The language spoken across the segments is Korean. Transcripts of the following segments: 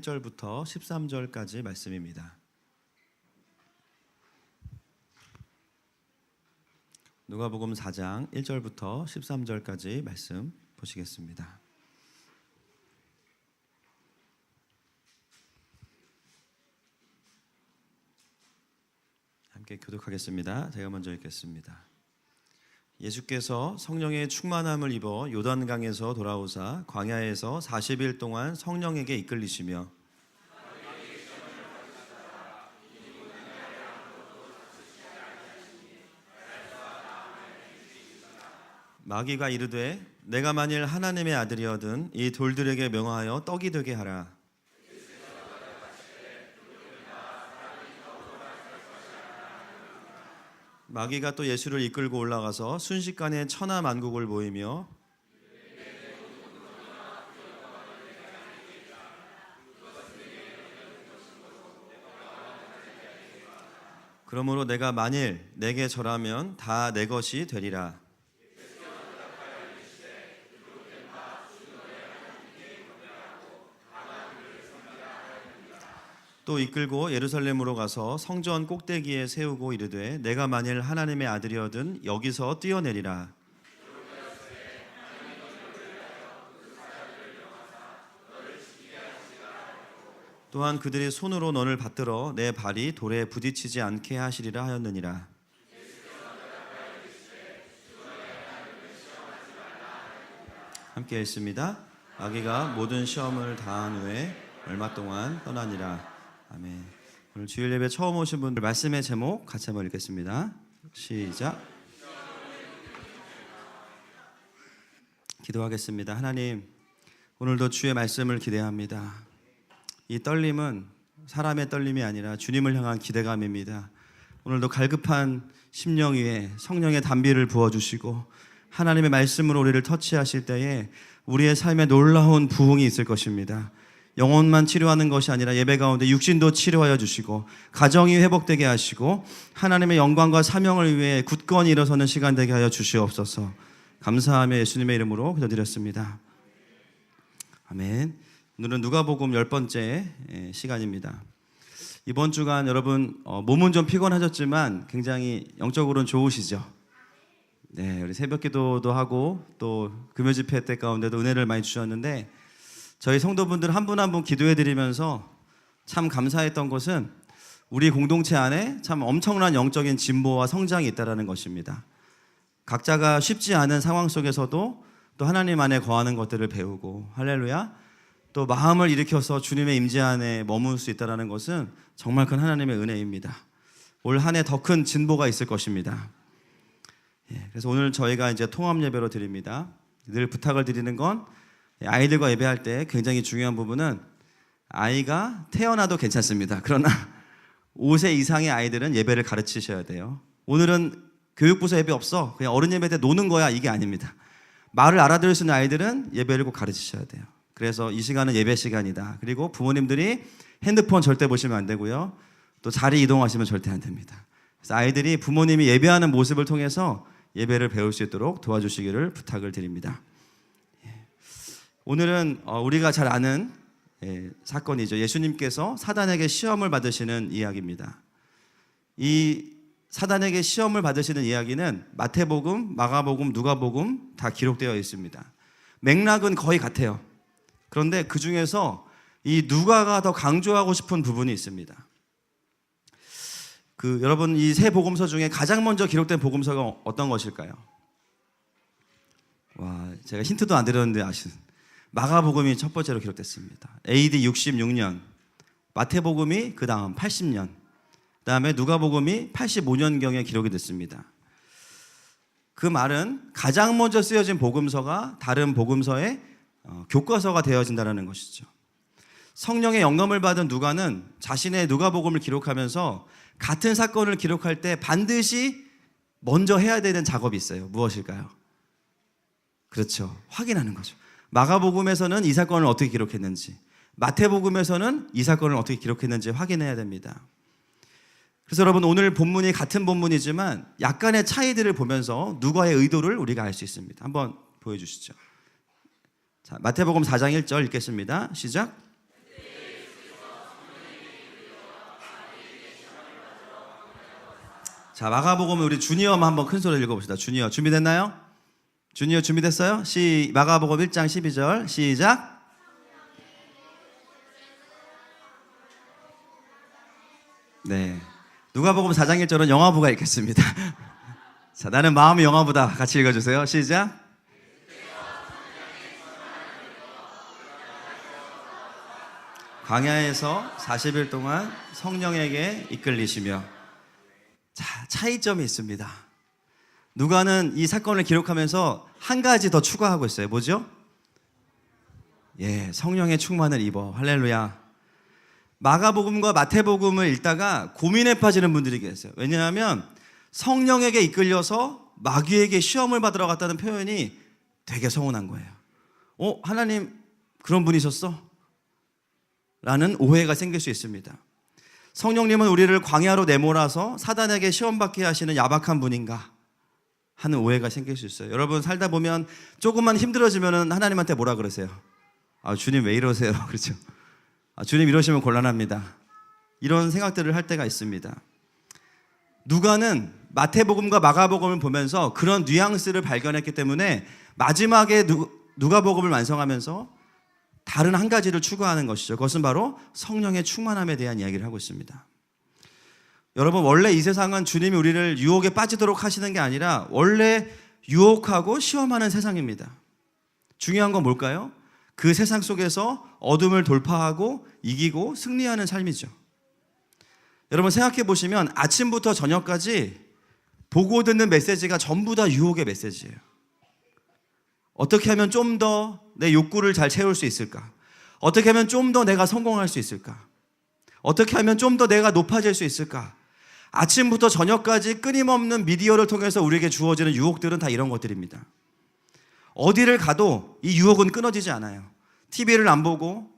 1절부터 13절까지 말씀입니다. 누가복음 4장 1절부터 13절까지 말씀 보시겠습니다. 함께 교독하겠습니다. 제가 먼저 읽겠습니다. 예수께서 성령의 충만함을 입어 요단강에서 돌아오사 광야에서 40일 동안 성령에게 이끌리시며 마귀가 이르되 내가 만일 하나님의 아들이어든 이 돌들에게 명하여 떡이 되게 하라. 마귀가 또 예수를 이끌고 올라가서 순식간에 천하 만국을 보이며 그러므로 내가 만일 내게 절하면 다 내 것이 되리라. 또 이끌고 예루살렘으로 가서 성전 꼭대기에 세우고 이르되 내가 만일 하나님의 아들이어든 여기서 뛰어내리라. 또한 그들이 손으로 너를 받들어 내 발이 돌에 부딪히지 않게 하시리라 하였느니라. 함께 읽습니다. 마귀가 모든 시험을 다한 후에 얼마 동안 떠나니라. 아멘. 오늘 주일 예배 처음 오신 분들 말씀의 제목 같이 한번 읽겠습니다. 시작. 기도하겠습니다. 하나님, 오늘도 주의 말씀을 기대합니다. 이 떨림은 사람의 떨림이 아니라 주님을 향한 기대감입니다. 오늘도 갈급한 심령 위에 성령의 단비를 부어주시고 하나님의 말씀으로 우리를 터치하실 때에 우리의 삶에 놀라운 부흥이 있을 것입니다. 영혼만 치료하는 것이 아니라 예배 가운데 육신도 치료하여 주시고 가정이 회복되게 하시고 하나님의 영광과 사명을 위해 굳건히 일어서는 시간 되게 하여 주시옵소서. 감사하며 예수님의 이름으로 기도드렸습니다. 아멘. 오늘은 누가복음 10번째 시간입니다. 이번 주간 여러분 몸은 좀 피곤하셨지만 굉장히 영적으로는 좋으시죠? 네, 우리 새벽기도도 하고 또 금요집회 때 가운데도 은혜를 많이 주셨는데 저희 성도분들 한 분 한 분 기도해드리면서 참 감사했던 것은 우리 공동체 안에 참 엄청난 영적인 진보와 성장이 있다는 것입니다. 각자가 쉽지 않은 상황 속에서도 또 하나님 안에 거하는 것들을 배우고 할렐루야, 또 마음을 일으켜서 주님의 임재 안에 머물 수 있다는 것은 정말 큰 하나님의 은혜입니다. 올 한 해 더 큰 진보가 있을 것입니다. 그래서 오늘 저희가 이제 통합 예배로 드립니다. 늘 부탁을 드리는 건 아이들과 예배할 때 굉장히 중요한 부분은 아이가 태어나도 괜찮습니다. 그러나 5세 이상의 아이들은 예배를 가르치셔야 돼요. 오늘은 교육부서 예배 없어, 그냥 어른 예배 때 노는 거야, 이게 아닙니다. 말을 알아들을 수 있는 아이들은 예배를 꼭 가르치셔야 돼요. 그래서 이 시간은 예배 시간이다. 그리고 부모님들이 핸드폰 절대 보시면 안 되고요. 또 자리 이동하시면 절대 안 됩니다. 그래서 아이들이 부모님이 예배하는 모습을 통해서 예배를 배울 수 있도록 도와주시기를 부탁을 드립니다. 오늘은 우리가 잘 아는 사건이죠. 예수님께서 사단에게 시험을 받으시는 이야기입니다. 이 사단에게 시험을 받으시는 이야기는 마태복음, 마가복음, 누가복음 다 기록되어 있습니다. 맥락은 거의 같아요. 그런데 그 중에서 이 누가가 더 강조하고 싶은 부분이 있습니다. 여러분, 이 세 복음서 중에 가장 먼저 기록된 복음서가 어떤 것일까요? 와, 제가 힌트도 안 드렸는데 아시는. 마가복음이 첫 번째로 기록됐습니다. AD 66년, 마태복음이 그 다음 80년, 그 다음에 누가복음이 85년경에 기록이 됐습니다. 그 말은 가장 먼저 쓰여진 복음서가 다른 복음서의 교과서가 되어진다는 것이죠. 성령의 영감을 받은 누가는 자신의 누가복음을 기록하면서 같은 사건을 기록할 때 반드시 먼저 해야 되는 작업이 있어요. 무엇일까요? 그렇죠, 확인하는 거죠. 마가복음에서는 이 사건을 어떻게 기록했는지, 마태복음에서는 이 사건을 어떻게 기록했는지 확인해야 됩니다. 그래서 여러분, 오늘 본문이 같은 본문이지만 약간의 차이들을 보면서 누가의 의도를 우리가 알 수 있습니다. 한번 보여주시죠. 자, 마태복음 4장 1절 읽겠습니다. 시작. 자, 마가복음 우리 주니어만 한번 큰 소리로 읽어봅시다. 주니어 준비됐나요? 주니어 준비됐어요? 마가복음 1장 12절 시작. 네, 누가복음 4장 1절은 영화부가 읽겠습니다. 자, 나는 마음이 영화부다. 같이 읽어주세요. 시작. 광야에서 40일 동안 성령에게 이끌리시며. 자, 차이점이 있습니다. 누가는 이 사건을 기록하면서 한 가지 더 추가하고 있어요. 뭐죠? 예, 성령의 충만을 입어. 할렐루야. 마가복음과 마태복음을 읽다가 고민에 빠지는 분들이 계세요. 왜냐하면 성령에게 이끌려서 마귀에게 시험을 받으러 갔다는 표현이 되게 서운한 거예요. 하나님 그런 분이셨어? 라는 오해가 생길 수 있습니다. 성령님은 우리를 광야로 내몰아서 사단에게 시험받게 하시는 야박한 분인가 하는 오해가 생길 수 있어요. 여러분 살다 보면 조금만 힘들어지면 하나님한테 뭐라 그러세요? 주님 왜 이러세요? 그렇죠? 주님 이러시면 곤란합니다. 이런 생각들을 할 때가 있습니다. 누가는 마태복음과 마가복음을 보면서 그런 뉘앙스를 발견했기 때문에 마지막에 누가복음을 완성하면서 다른 한 가지를 추구하는 것이죠. 그것은 바로 성령의 충만함에 대한 이야기를 하고 있습니다. 여러분, 원래 이 세상은 주님이 우리를 유혹에 빠지도록 하시는 게 아니라 원래 유혹하고 시험하는 세상입니다. 중요한 건 뭘까요? 그 세상 속에서 어둠을 돌파하고 이기고 승리하는 삶이죠. 여러분 생각해 보시면 아침부터 저녁까지 보고 듣는 메시지가 전부 다 유혹의 메시지예요. 어떻게 하면 좀 더 내 욕구를 잘 채울 수 있을까? 어떻게 하면 좀 더 내가 성공할 수 있을까? 어떻게 하면 좀 더 내가 높아질 수 있을까? 아침부터 저녁까지 끊임없는 미디어를 통해서 우리에게 주어지는 유혹들은 다 이런 것들입니다. 어디를 가도 이 유혹은 끊어지지 않아요. TV를 안 보고,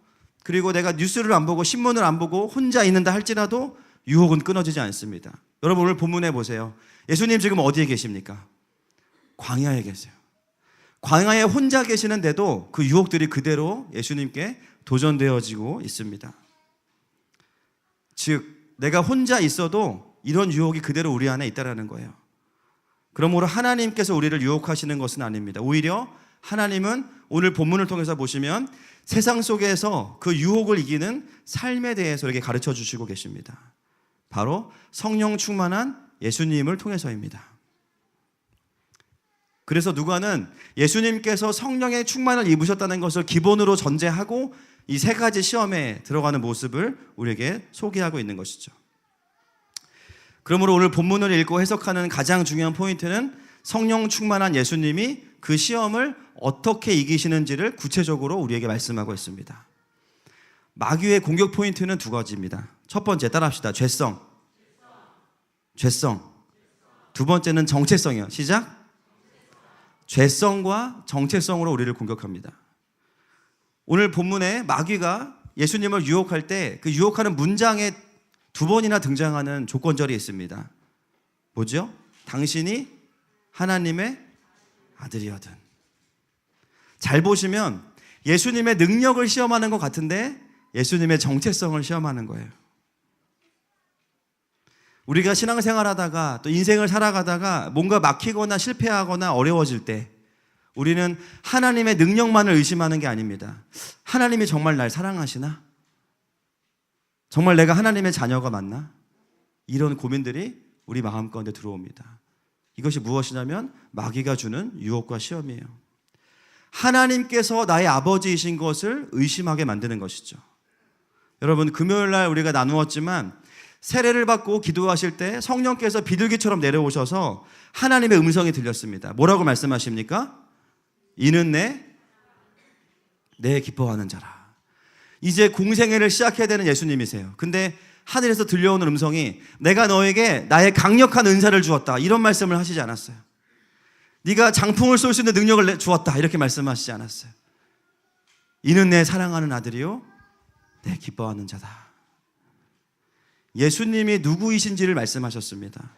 그리고 내가 뉴스를 안 보고 신문을 안 보고 혼자 있는다 할지라도 유혹은 끊어지지 않습니다. 여러분 오늘 본문에 보세요. 예수님 지금 어디에 계십니까? 광야에 계세요. 광야에 혼자 계시는데도 그 유혹들이 그대로 예수님께 도전되어지고 있습니다. 즉 내가 혼자 있어도 이런 유혹이 그대로 우리 안에 있다는 거예요. 그러므로 하나님께서 우리를 유혹하시는 것은 아닙니다. 오히려 하나님은 오늘 본문을 통해서 보시면 세상 속에서 그 유혹을 이기는 삶에 대해서 이렇게 가르쳐 주시고 계십니다. 바로 성령 충만한 예수님을 통해서입니다. 그래서 누가는 예수님께서 성령의 충만을 입으셨다는 것을 기본으로 전제하고 이 세 가지 시험에 들어가는 모습을 우리에게 소개하고 있는 것이죠. 그러므로 오늘 본문을 읽고 해석하는 가장 중요한 포인트는 성령 충만한 예수님이 그 시험을 어떻게 이기시는지를 구체적으로 우리에게 말씀하고 있습니다. 마귀의 공격 포인트는 두 가지입니다. 첫 번째 따라합시다. 죄성. 두 번째는 정체성이요. 시작. 죄성과 정체성으로 우리를 공격합니다. 오늘 본문에 마귀가 예수님을 유혹할 때 그 유혹하는 문장에 두 번이나 등장하는 조건절이 있습니다. 뭐죠? 당신이 하나님의 아들이거든. 잘 보시면 예수님의 능력을 시험하는 것 같은데 예수님의 정체성을 시험하는 거예요. 우리가 신앙생활하다가 또 인생을 살아가다가 뭔가 막히거나 실패하거나 어려워질 때 우리는 하나님의 능력만을 의심하는 게 아닙니다. 하나님이 정말 날 사랑하시나? 정말 내가 하나님의 자녀가 맞나? 이런 고민들이 우리 마음 가운데 들어옵니다. 이것이 무엇이냐면 마귀가 주는 유혹과 시험이에요. 하나님께서 나의 아버지이신 것을 의심하게 만드는 것이죠. 여러분 금요일 날 우리가 나누었지만 세례를 받고 기도하실 때 성령께서 비둘기처럼 내려오셔서 하나님의 음성이 들렸습니다. 뭐라고 말씀하십니까? 이는 내 기뻐하는 자라. 이제 공생애를 시작해야 되는 예수님이세요. 근데 하늘에서 들려오는 음성이 내가 너에게 나의 강력한 은사를 주었다. 이런 말씀을 하시지 않았어요. 네가 장풍을 쏠 수 있는 능력을 주었다. 이렇게 말씀하시지 않았어요. 이는 내 사랑하는 아들이요 내 기뻐하는 자다. 예수님이 누구이신지를 말씀하셨습니다.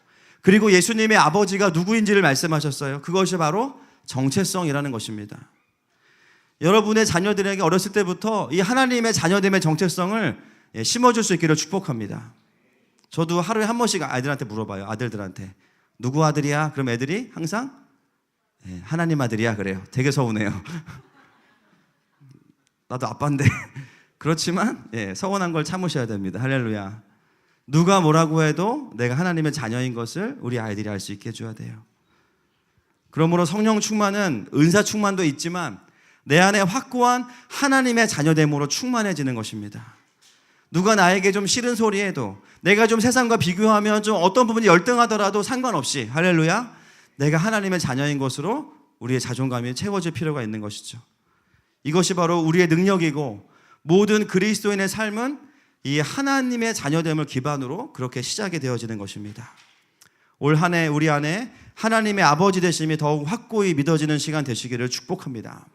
그리고 예수님의 아버지가 누구인지를 말씀하셨어요. 그것이 바로 정체성이라는 것입니다. 여러분의 자녀들에게 어렸을 때부터 이 하나님의 자녀됨의 정체성을 심어줄 수 있기를 축복합니다. 저도 하루에 한 번씩 아이들한테 물어봐요. 아들들한테. 누구 아들이야? 그럼 애들이 항상 하나님 아들이야 그래요. 되게 서운해요. 나도 아빠인데. 그렇지만 서운한 걸 참으셔야 됩니다. 할렐루야. 누가 뭐라고 해도 내가 하나님의 자녀인 것을 우리 아이들이 알 수 있게 해줘야 돼요. 그러므로 성령 충만은 은사 충만도 있지만 내 안에 확고한 하나님의 자녀됨으로 충만해지는 것입니다. 누가 나에게 좀 싫은 소리 해도, 내가 좀 세상과 비교하면 좀 어떤 부분이 열등하더라도 상관없이, 할렐루야, 내가 하나님의 자녀인 것으로 우리의 자존감이 채워질 필요가 있는 것이죠. 이것이 바로 우리의 능력이고, 모든 그리스도인의 삶은 이 하나님의 자녀됨을 기반으로 그렇게 시작이 되어지는 것입니다. 올 한 해 우리 안에 하나님의 아버지 되심이 더욱 확고히 믿어지는 시간 되시기를 축복합니다.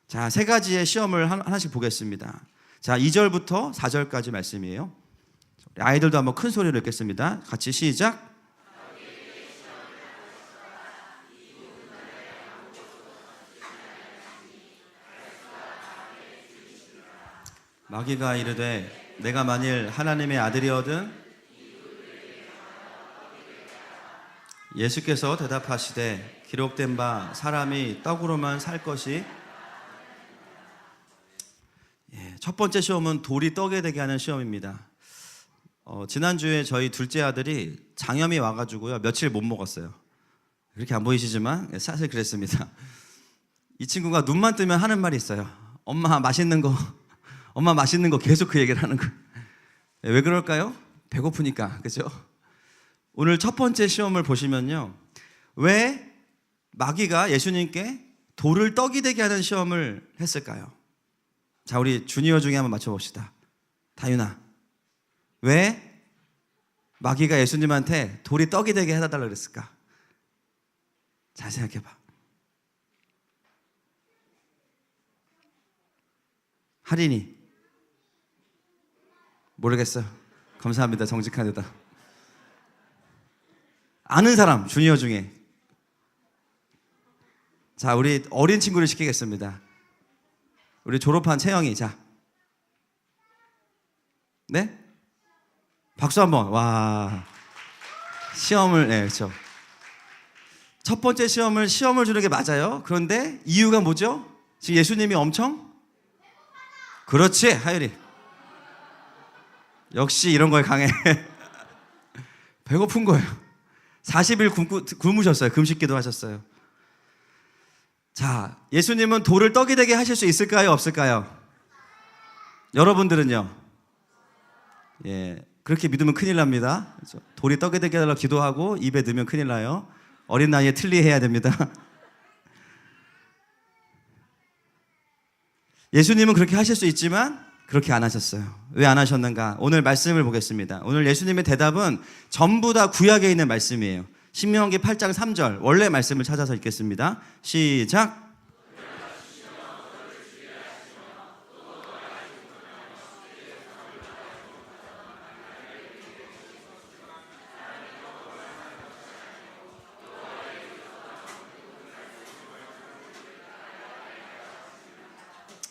자, 세 가지의 시험을 하나씩 보겠습니다. 자, 2절부터 4절까지 말씀이에요. 아이들도 한번 큰 소리로 읽겠습니다. 같이 시작. 마귀가 이르되 내가 만일 하나님의 아들이거든 예수께서 대답하시되 기록된 바 사람이 떡으로만 살 것이. 첫 번째 시험은 돌이 떡이 되게 하는 시험입니다. 지난주에 저희 둘째 아들이 장염이 와가지고요 며칠 못 먹었어요. 그렇게 안 보이시지만 사실 그랬습니다. 이 친구가 눈만 뜨면 하는 말이 있어요. 엄마 맛있는 거 계속 그 얘기를 하는 거예요. 왜 그럴까요? 배고프니까. 그죠? 오늘 첫 번째 시험을 보시면요, 왜 마귀가 예수님께 돌을 떡이 되게 하는 시험을 했을까요? 자, 우리 주니어 중에 한번 맞춰봅시다. 다윤아, 왜 마귀가 예수님한테 돌이 떡이 되게 해달라고 그랬을까? 잘 생각해봐. 할인이 모르겠어요. 감사합니다. 정직한 대답. 아는 사람, 주니어 중에. 자, 우리 어린 친구를 시키겠습니다. 우리 졸업한 채영이. 자, 네? 박수 한번. 와, 시험을, 그렇죠. 첫 번째 시험을 주는 게 맞아요. 그런데 이유가 뭐죠? 지금 예수님이 엄청, 그렇지, 하율이. 역시 이런 거에 강해. 배고픈 거예요. 40일 굶으셨어요. 금식기도 하셨어요. 자, 예수님은 돌을 떡이 되게 하실 수 있을까요? 없을까요? 여러분들은요? 그렇게 믿으면 큰일 납니다. 돌이 떡이 되게 해달라고 기도하고 입에 넣으면 큰일 나요. 어린 나이에 틀리해야 됩니다. 예수님은 그렇게 하실 수 있지만 그렇게 안 하셨어요. 왜 안 하셨는가? 오늘 말씀을 보겠습니다. 오늘 예수님의 대답은 전부 다 구약에 있는 말씀이에요. 신명기 8장 3절 원래 말씀을 찾아서 읽겠습니다. 시작.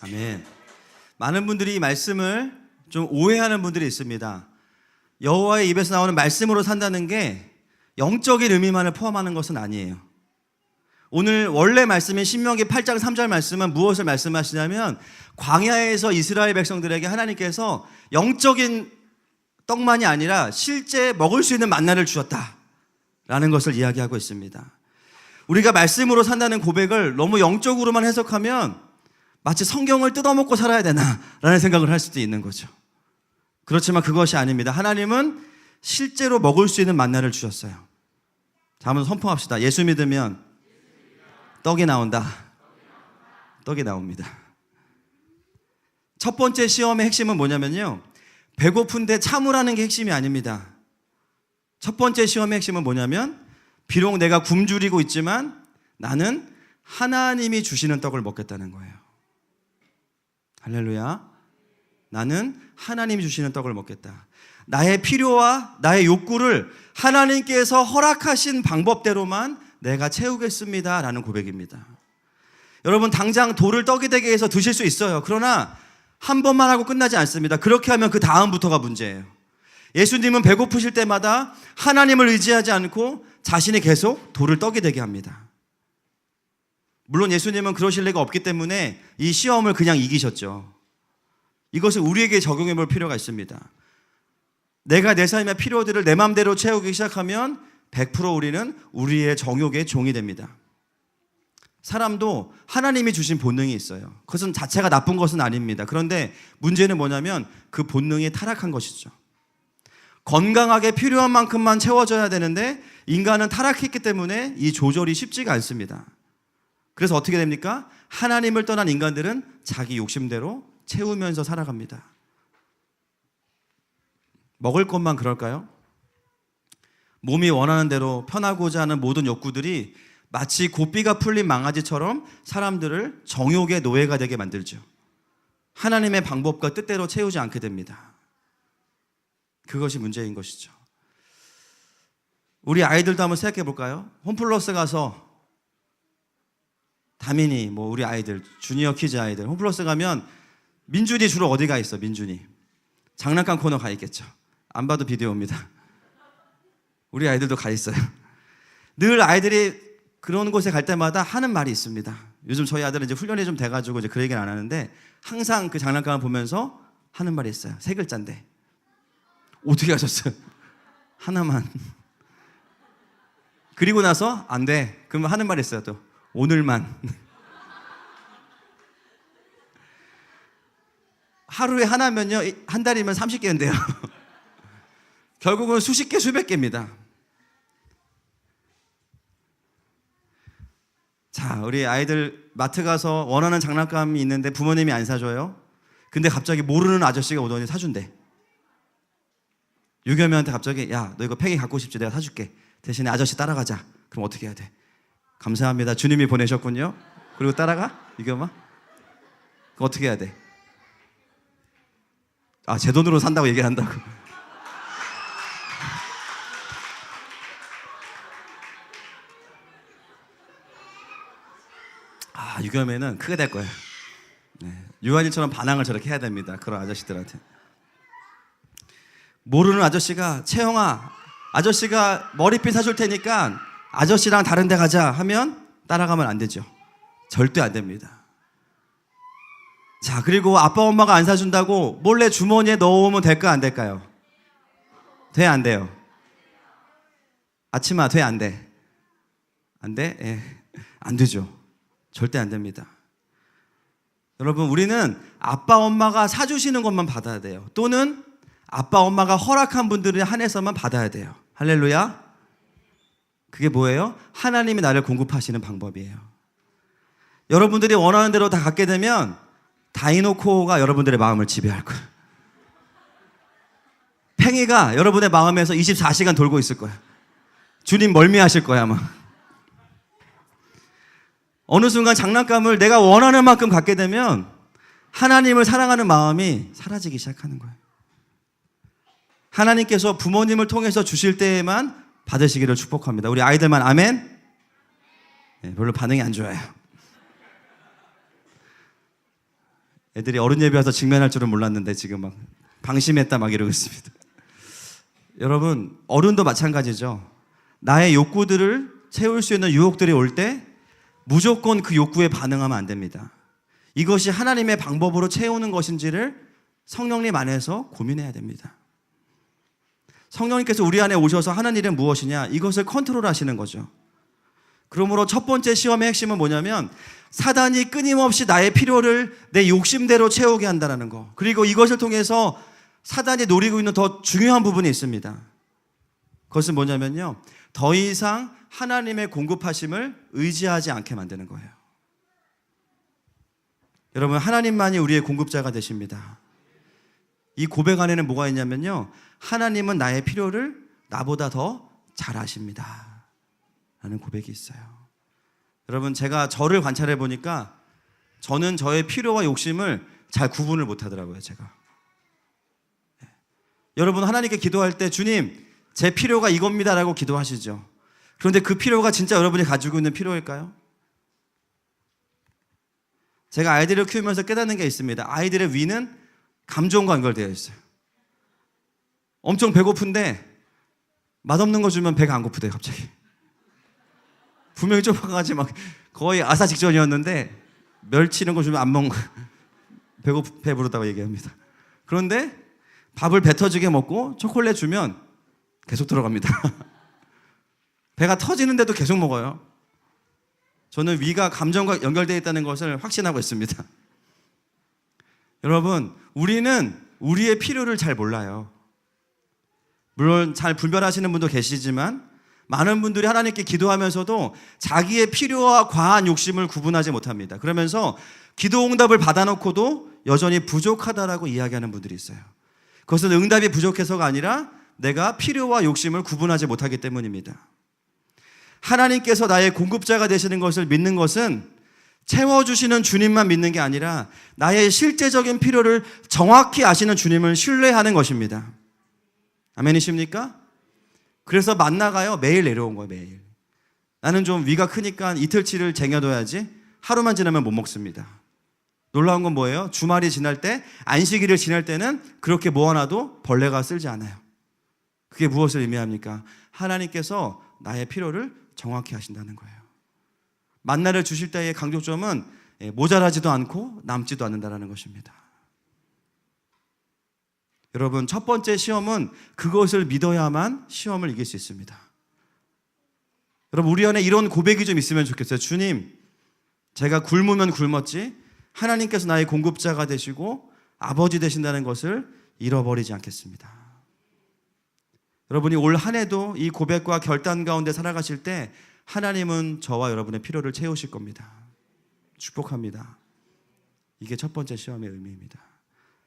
아멘. 많은 분들이 이 말씀을 좀 오해하는 분들이 있습니다. 여호와의 입에서 나오는 말씀으로 산다는 게 영적인 의미만을 포함하는 것은 아니에요. 오늘 원래 말씀인 신명기 8장 3절 말씀은 무엇을 말씀하시냐면 광야에서 이스라엘 백성들에게 하나님께서 영적인 떡만이 아니라 실제 먹을 수 있는 만나를 주셨다라는 것을 이야기하고 있습니다. 우리가 말씀으로 산다는 고백을 너무 영적으로만 해석하면 마치 성경을 뜯어먹고 살아야 되나라는 생각을 할 수도 있는 거죠. 그렇지만 그것이 아닙니다. 하나님은 실제로 먹을 수 있는 만나를 주셨어요. 자, 한번 선포합시다. 예수 믿으면 떡이 나온다. 떡이 나옵니다. 첫 번째 시험의 핵심은 뭐냐면요, 배고픈데 참으라는 게 핵심이 아닙니다. 첫 번째 시험의 핵심은 뭐냐면 비록 내가 굶주리고 있지만 나는 하나님이 주시는 떡을 먹겠다는 거예요. 할렐루야. 나는 하나님이 주시는 떡을 먹겠다. 나의 필요와 나의 욕구를 하나님께서 허락하신 방법대로만 내가 채우겠습니다 라는 고백입니다. 여러분, 당장 돌을 떡이 되게 해서 드실 수 있어요. 그러나 한 번만 하고 끝나지 않습니다. 그렇게 하면 그 다음부터가 문제예요. 예수님은 배고프실 때마다 하나님을 의지하지 않고 자신이 계속 돌을 떡이 되게 합니다. 물론 예수님은 그러실 리가 없기 때문에 이 시험을 그냥 이기셨죠. 이것을 우리에게 적용해 볼 필요가 있습니다. 내가 내 삶의 필요들을 내 마음대로 채우기 시작하면 100% 우리는 우리의 정욕의 종이 됩니다. 사람도 하나님이 주신 본능이 있어요. 그것은 자체가 나쁜 것은 아닙니다. 그런데 문제는 뭐냐면 그 본능이 타락한 것이죠. 건강하게 필요한 만큼만 채워져야 되는데 인간은 타락했기 때문에 이 조절이 쉽지가 않습니다. 그래서 어떻게 됩니까? 하나님을 떠난 인간들은 자기 욕심대로 채우면서 살아갑니다. 먹을 것만 그럴까요? 몸이 원하는 대로 편하고자 하는 모든 욕구들이 마치 고삐가 풀린 망아지처럼 사람들을 정욕의 노예가 되게 만들죠. 하나님의 방법과 뜻대로 채우지 않게 됩니다. 그것이 문제인 것이죠. 우리 아이들도 한번 생각해 볼까요? 홈플러스 가서 다민이, 우리 아이들, 주니어 키즈 아이들, 홈플러스 가면 민준이 주로 어디 가 있어? 민준이 장난감 코너 가 있겠죠. 안 봐도 비디오입니다. 우리 아이들도 가 있어요. 늘 아이들이 그런 곳에 갈 때마다 하는 말이 있습니다. 요즘 저희 아들은 이제 훈련이 좀 돼가지고 이제 그 얘기는 안 하는데 항상 그 장난감을 보면서 하는 말이 있어요. 3글자인데 어떻게 하셨어요? 하나만. 그리고 나서 안 돼. 그러면 하는 말이 있어요. 또 오늘만. 하루에 하나면요, 한 달이면 30개인데요. 결국은 수십 개, 수백 개입니다. 자, 우리 아이들 마트 가서 원하는 장난감이 있는데 부모님이 안 사줘요. 근데 갑자기 모르는 아저씨가 오더니 사준대. 유겸이한테 갑자기 야, 너 이거 팽이 갖고 싶지? 내가 사줄게. 대신에 아저씨 따라가자. 그럼 어떻게 해야 돼? 감사합니다. 주님이 보내셨군요. 그리고 따라가? 유겸아? 그럼 어떻게 해야 돼? 아, 제 돈으로 산다고 얘기를 한다고. 아, 유겸이는 크게 될 거예요. 네. 유한이처럼 반항을 저렇게 해야 됩니다. 그런 아저씨들한테. 모르는 아저씨가 채영아, 아저씨가 머리핀 사줄 테니까 아저씨랑 다른 데 가자 하면 따라가면 안 되죠. 절대 안 됩니다. 자, 그리고 아빠 엄마가 안 사준다고 몰래 주머니에 넣어오면 될까 안 될까요? 돼 안 돼요? 아침아, 돼 안 돼? 안 돼? 예, 안 되죠. 절대 안 됩니다. 여러분, 우리는 아빠 엄마가 사주시는 것만 받아야 돼요. 또는 아빠 엄마가 허락한 분들에 한해서만 받아야 돼요. 할렐루야. 그게 뭐예요? 하나님이 나를 공급하시는 방법이에요. 여러분들이 원하는 대로 다 갖게 되면 다이노코가 여러분들의 마음을 지배할 거예요. 팽이가 여러분의 마음에서 24시간 돌고 있을 거예요. 주님 멀미하실 거야 아마. 어느 순간 장난감을 내가 원하는 만큼 갖게 되면 하나님을 사랑하는 마음이 사라지기 시작하는 거예요. 하나님께서 부모님을 통해서 주실 때에만 받으시기를 축복합니다. 우리 아이들만 아멘? 네, 별로 반응이 안 좋아요. 애들이 어른 예배 와서 직면할 줄은 몰랐는데 지금 막 방심했다 막 이러고 있습니다. 여러분, 어른도 마찬가지죠. 나의 욕구들을 채울 수 있는 유혹들이 올 때 무조건 그 욕구에 반응하면 안 됩니다. 이것이 하나님의 방법으로 채우는 것인지를 성령님 안에서 고민해야 됩니다. 성령님께서 우리 안에 오셔서 하는 일은 무엇이냐? 이것을 컨트롤하시는 거죠. 그러므로 첫 번째 시험의 핵심은 뭐냐면 사단이 끊임없이 나의 필요를 내 욕심대로 채우게 한다는 거. 그리고 이것을 통해서 사단이 노리고 있는 더 중요한 부분이 있습니다. 그것은 뭐냐면요, 더 이상 하나님의 공급하심을 의지하지 않게 만드는 거예요. 여러분, 하나님만이 우리의 공급자가 되십니다. 이 고백 안에는 뭐가 있냐면요, 하나님은 나의 필요를 나보다 더 잘 아십니다 라는 고백이 있어요. 여러분, 제가 저를 관찰해 보니까 저는 저의 필요와 욕심을 잘 구분을 못 하더라고요. 제가. 여러분, 하나님께 기도할 때 주님, 제 필요가 이겁니다 라고 기도하시죠. 그런데 그 필요가 진짜 여러분이 가지고 있는 필요일까요? 제가 아이들을 키우면서 깨닫는 게 있습니다. 아이들의 위는 감정과 연결되어 있어요. 엄청 배고픈데 맛없는 거 주면 배가 안 고프대요, 갑자기. 분명히 좁아가지고 막 거의 아사 직전이었는데 멸치 이런 거 주면 안 먹는 거예요. 배부르다고 얘기합니다. 그런데 밥을 배 터지게 먹고 초콜릿 주면 계속 들어갑니다. 배가 터지는데도 계속 먹어요. 저는 위가 감정과 연결되어 있다는 것을 확신하고 있습니다. 여러분, 우리는 우리의 필요를 잘 몰라요. 물론 잘 분별하시는 분도 계시지만 많은 분들이 하나님께 기도하면서도 자기의 필요와 과한 욕심을 구분하지 못합니다. 그러면서 기도 응답을 받아놓고도 여전히 부족하다라고 이야기하는 분들이 있어요. 그것은 응답이 부족해서가 아니라 내가 필요와 욕심을 구분하지 못하기 때문입니다. 하나님께서 나의 공급자가 되시는 것을 믿는 것은 채워주시는 주님만 믿는 게 아니라 나의 실제적인 필요를 정확히 아시는 주님을 신뢰하는 것입니다. 아멘이십니까? 그래서 만나가요 매일 내려온 거예요. 매일. 나는 좀 위가 크니까 이틀치를 쟁여둬야지 하루만 지나면 못 먹습니다. 놀라운 건 뭐예요? 주말이 지날 때, 안식일을 지날 때는 그렇게 모아놔도 벌레가 쓸지 않아요. 그게 무엇을 의미합니까? 하나님께서 나의 필요를 정확히 하신다는 거예요. 만나를 주실 때의 강조점은 모자라지도 않고 남지도 않는다는 것입니다. 여러분, 첫 번째 시험은 그것을 믿어야만 시험을 이길 수 있습니다. 여러분, 우리 안에 이런 고백이 좀 있으면 좋겠어요. 주님, 제가 굶으면 굶었지 하나님께서 나의 공급자가 되시고 아버지 되신다는 것을 잃어버리지 않겠습니다. 여러분이 올 한 해도 이 고백과 결단 가운데 살아가실 때 하나님은 저와 여러분의 필요를 채우실 겁니다. 축복합니다. 이게 첫 번째 시험의 의미입니다.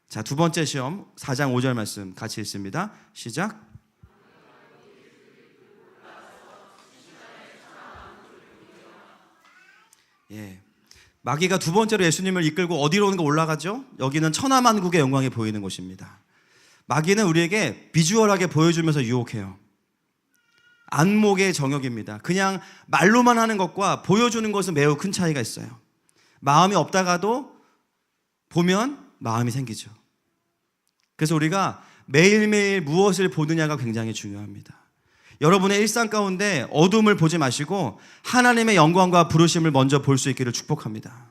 자, 두 번째 시험 4장 5절 말씀 같이 읽습니다. 시작. 예, 마귀가 두 번째로 예수님을 이끌고 어디로 오는 거 올라가죠? 여기는 천하만국의 영광이 보이는 곳입니다. 마귀는 우리에게 비주얼하게 보여주면서 유혹해요. 안목의 정욕입니다. 그냥 말로만 하는 것과 보여주는 것은 매우 큰 차이가 있어요. 마음이 없다가도 보면 마음이 생기죠. 그래서 우리가 매일매일 무엇을 보느냐가 굉장히 중요합니다. 여러분의 일상 가운데 어둠을 보지 마시고 하나님의 영광과 부르심을 먼저 볼 수 있기를 축복합니다.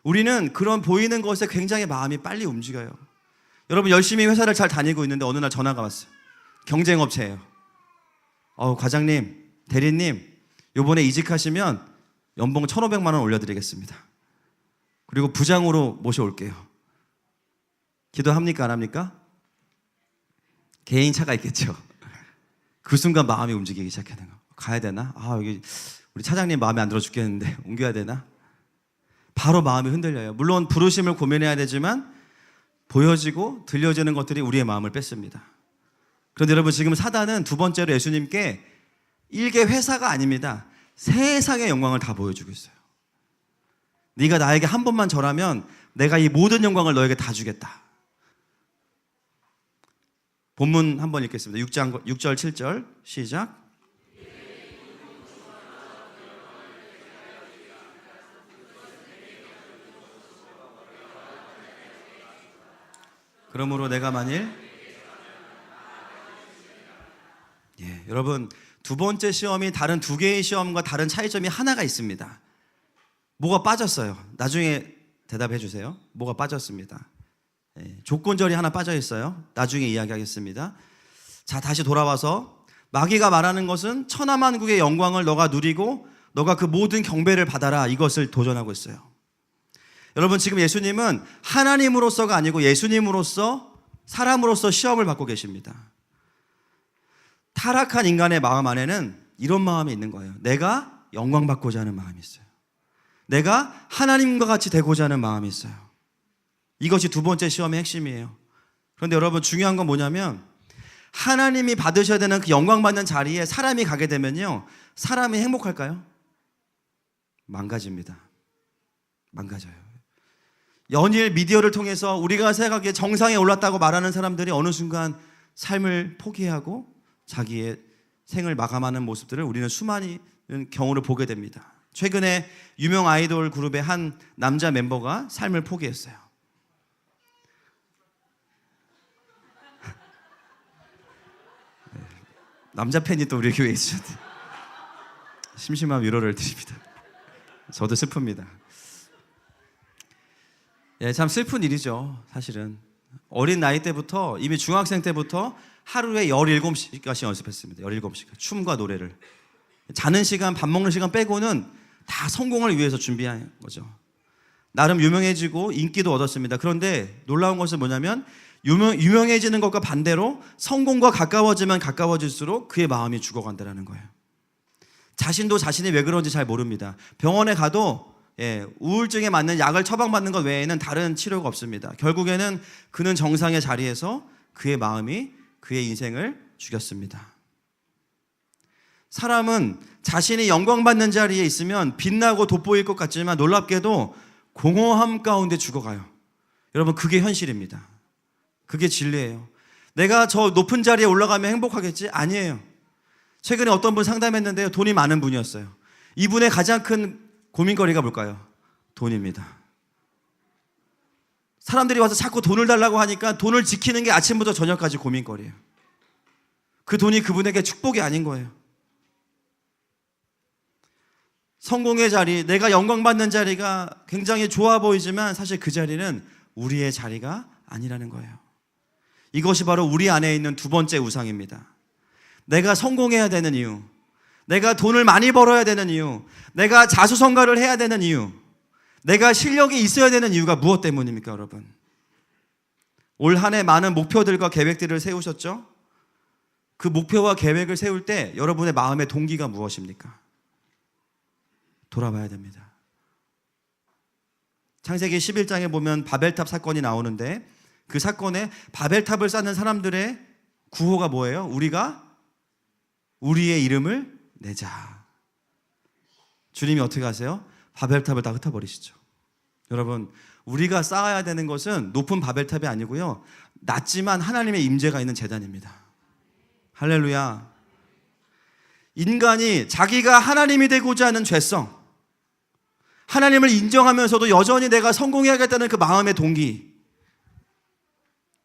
우리는 그런 보이는 것에 굉장히 마음이 빨리 움직여요. 여러분, 열심히 회사를 잘 다니고 있는데 어느 날 전화가 왔어요. 경쟁업체예요. 과장님, 대리님, 요번에 이직하시면 연봉 1,500만 원 올려드리겠습니다. 그리고 부장으로 모셔올게요. 기도합니까? 안 합니까? 개인 차가 있겠죠. 그 순간 마음이 움직이기 시작하는 거. 가야 되나? 여기 우리 차장님 마음에 안 들어 죽겠는데 옮겨야 되나? 바로 마음이 흔들려요. 물론 부르심을 고민해야 되지만 보여지고 들려지는 것들이 우리의 마음을 뺐습니다. 그런데 여러분, 지금 사단은 두 번째로 예수님께 일개 회사가 아닙니다. 세상의 영광을 다 보여주고 있어요. 네가 나에게 한 번만 절하면 내가 이 모든 영광을 너에게 다 주겠다. 본문 한번 읽겠습니다. 6절 7절 시작. 그러므로 내가 만일 여러분, 두 번째 시험이 다른 두 개의 시험과 다른 차이점이 하나가 있습니다. 뭐가 빠졌어요. 나중에 대답해 주세요. 뭐가 빠졌습니다. 조건절이 하나 빠져 있어요. 나중에 이야기하겠습니다. 자, 다시 돌아와서 마귀가 말하는 것은 천하만국의 영광을 너가 누리고 너가 그 모든 경배를 받아라, 이것을 도전하고 있어요. 여러분, 지금 예수님은 하나님으로서가 아니고 예수님으로서, 사람으로서 시험을 받고 계십니다. 타락한 인간의 마음 안에는 이런 마음이 있는 거예요. 내가 영광받고자 하는 마음이 있어요. 내가 하나님과 같이 되고자 하는 마음이 있어요. 이것이 두 번째 시험의 핵심이에요. 그런데 여러분, 중요한 건 뭐냐면 하나님이 받으셔야 되는 그 영광받는 자리에 사람이 가게 되면요, 사람이 행복할까요? 망가집니다. 망가져요. 연일 미디어를 통해서 우리가 생각하기에 정상에 올랐다고 말하는 사람들이 어느 순간 삶을 포기하고 자기의 생을 마감하는 모습들을 우리는 수많은 경우를 보게 됩니다. 최근에 유명 아이돌 그룹의 한 남자 멤버가 삶을 포기했어요. 남자 팬이 또 우리 교회에 있으셨대. 심심한 위로를 드립니다. 저도 슬픕니다. 예, 참 슬픈 일이죠. 사실은 어린 나이 때부터, 이미 중학생 때부터 하루에 17시간씩 연습했습니다. 17시간 춤과 노래를. 자는 시간, 밥 먹는 시간 빼고는 다 성공을 위해서 준비한 거죠. 나름 유명해지고 인기도 얻었습니다. 그런데 놀라운 것은 뭐냐면 유명해지는 것과 반대로 성공과 가까워지면 가까워질수록 그의 마음이 죽어간다는 거예요. 자신도 자신이 왜 그런지 잘 모릅니다. 병원에 가도 우울증에 맞는 약을 처방받는 것 외에는 다른 치료가 없습니다. 결국에는 그는 정상의 자리에서 그의 마음이 그의 인생을 죽였습니다. 사람은 자신이 영광받는 자리에 있으면 빛나고 돋보일 것 같지만 놀랍게도 공허함 가운데 죽어가요. 여러분, 그게 현실입니다. 그게 진리예요. 내가 저 높은 자리에 올라가면 행복하겠지? 아니에요. 최근에 어떤 분 상담했는데요, 돈이 많은 분이었어요. 이분의 가장 큰 고민거리가 뭘까요? 돈입니다. 사람들이 와서 자꾸 돈을 달라고 하니까 돈을 지키는 게 아침부터 저녁까지 고민거리예요. 그 돈이 그분에게 축복이 아닌 거예요. 성공의 자리, 내가 영광받는 자리가 굉장히 좋아 보이지만 사실 그 자리는 우리의 자리가 아니라는 거예요. 이것이 바로 우리 안에 있는 두 번째 우상입니다. 내가 성공해야 되는 이유, 내가 돈을 많이 벌어야 되는 이유, 내가 자수성가를 해야 되는 이유, 내가 실력이 있어야 되는 이유가 무엇 때문입니까, 여러분? 올 한 해 많은 목표들과 계획들을 세우셨죠? 그 목표와 계획을 세울 때 여러분의 마음의 동기가 무엇입니까? 돌아봐야 됩니다. 창세기 11장에 보면 바벨탑 사건이 나오는데 그 사건에 바벨탑을 쌓는 사람들의 구호가 뭐예요? 우리가 우리의 이름을 내자. 주님이 어떻게 하세요? 바벨탑을 다 흩어버리시죠. 여러분, 우리가 쌓아야 되는 것은 높은 바벨탑이 아니고요, 낮지만 하나님의 임재가 있는 제단입니다. 할렐루야. 인간이 자기가 하나님이 되고자 하는 죄성, 하나님을 인정하면서도 여전히 내가 성공해야겠다는 그 마음의 동기,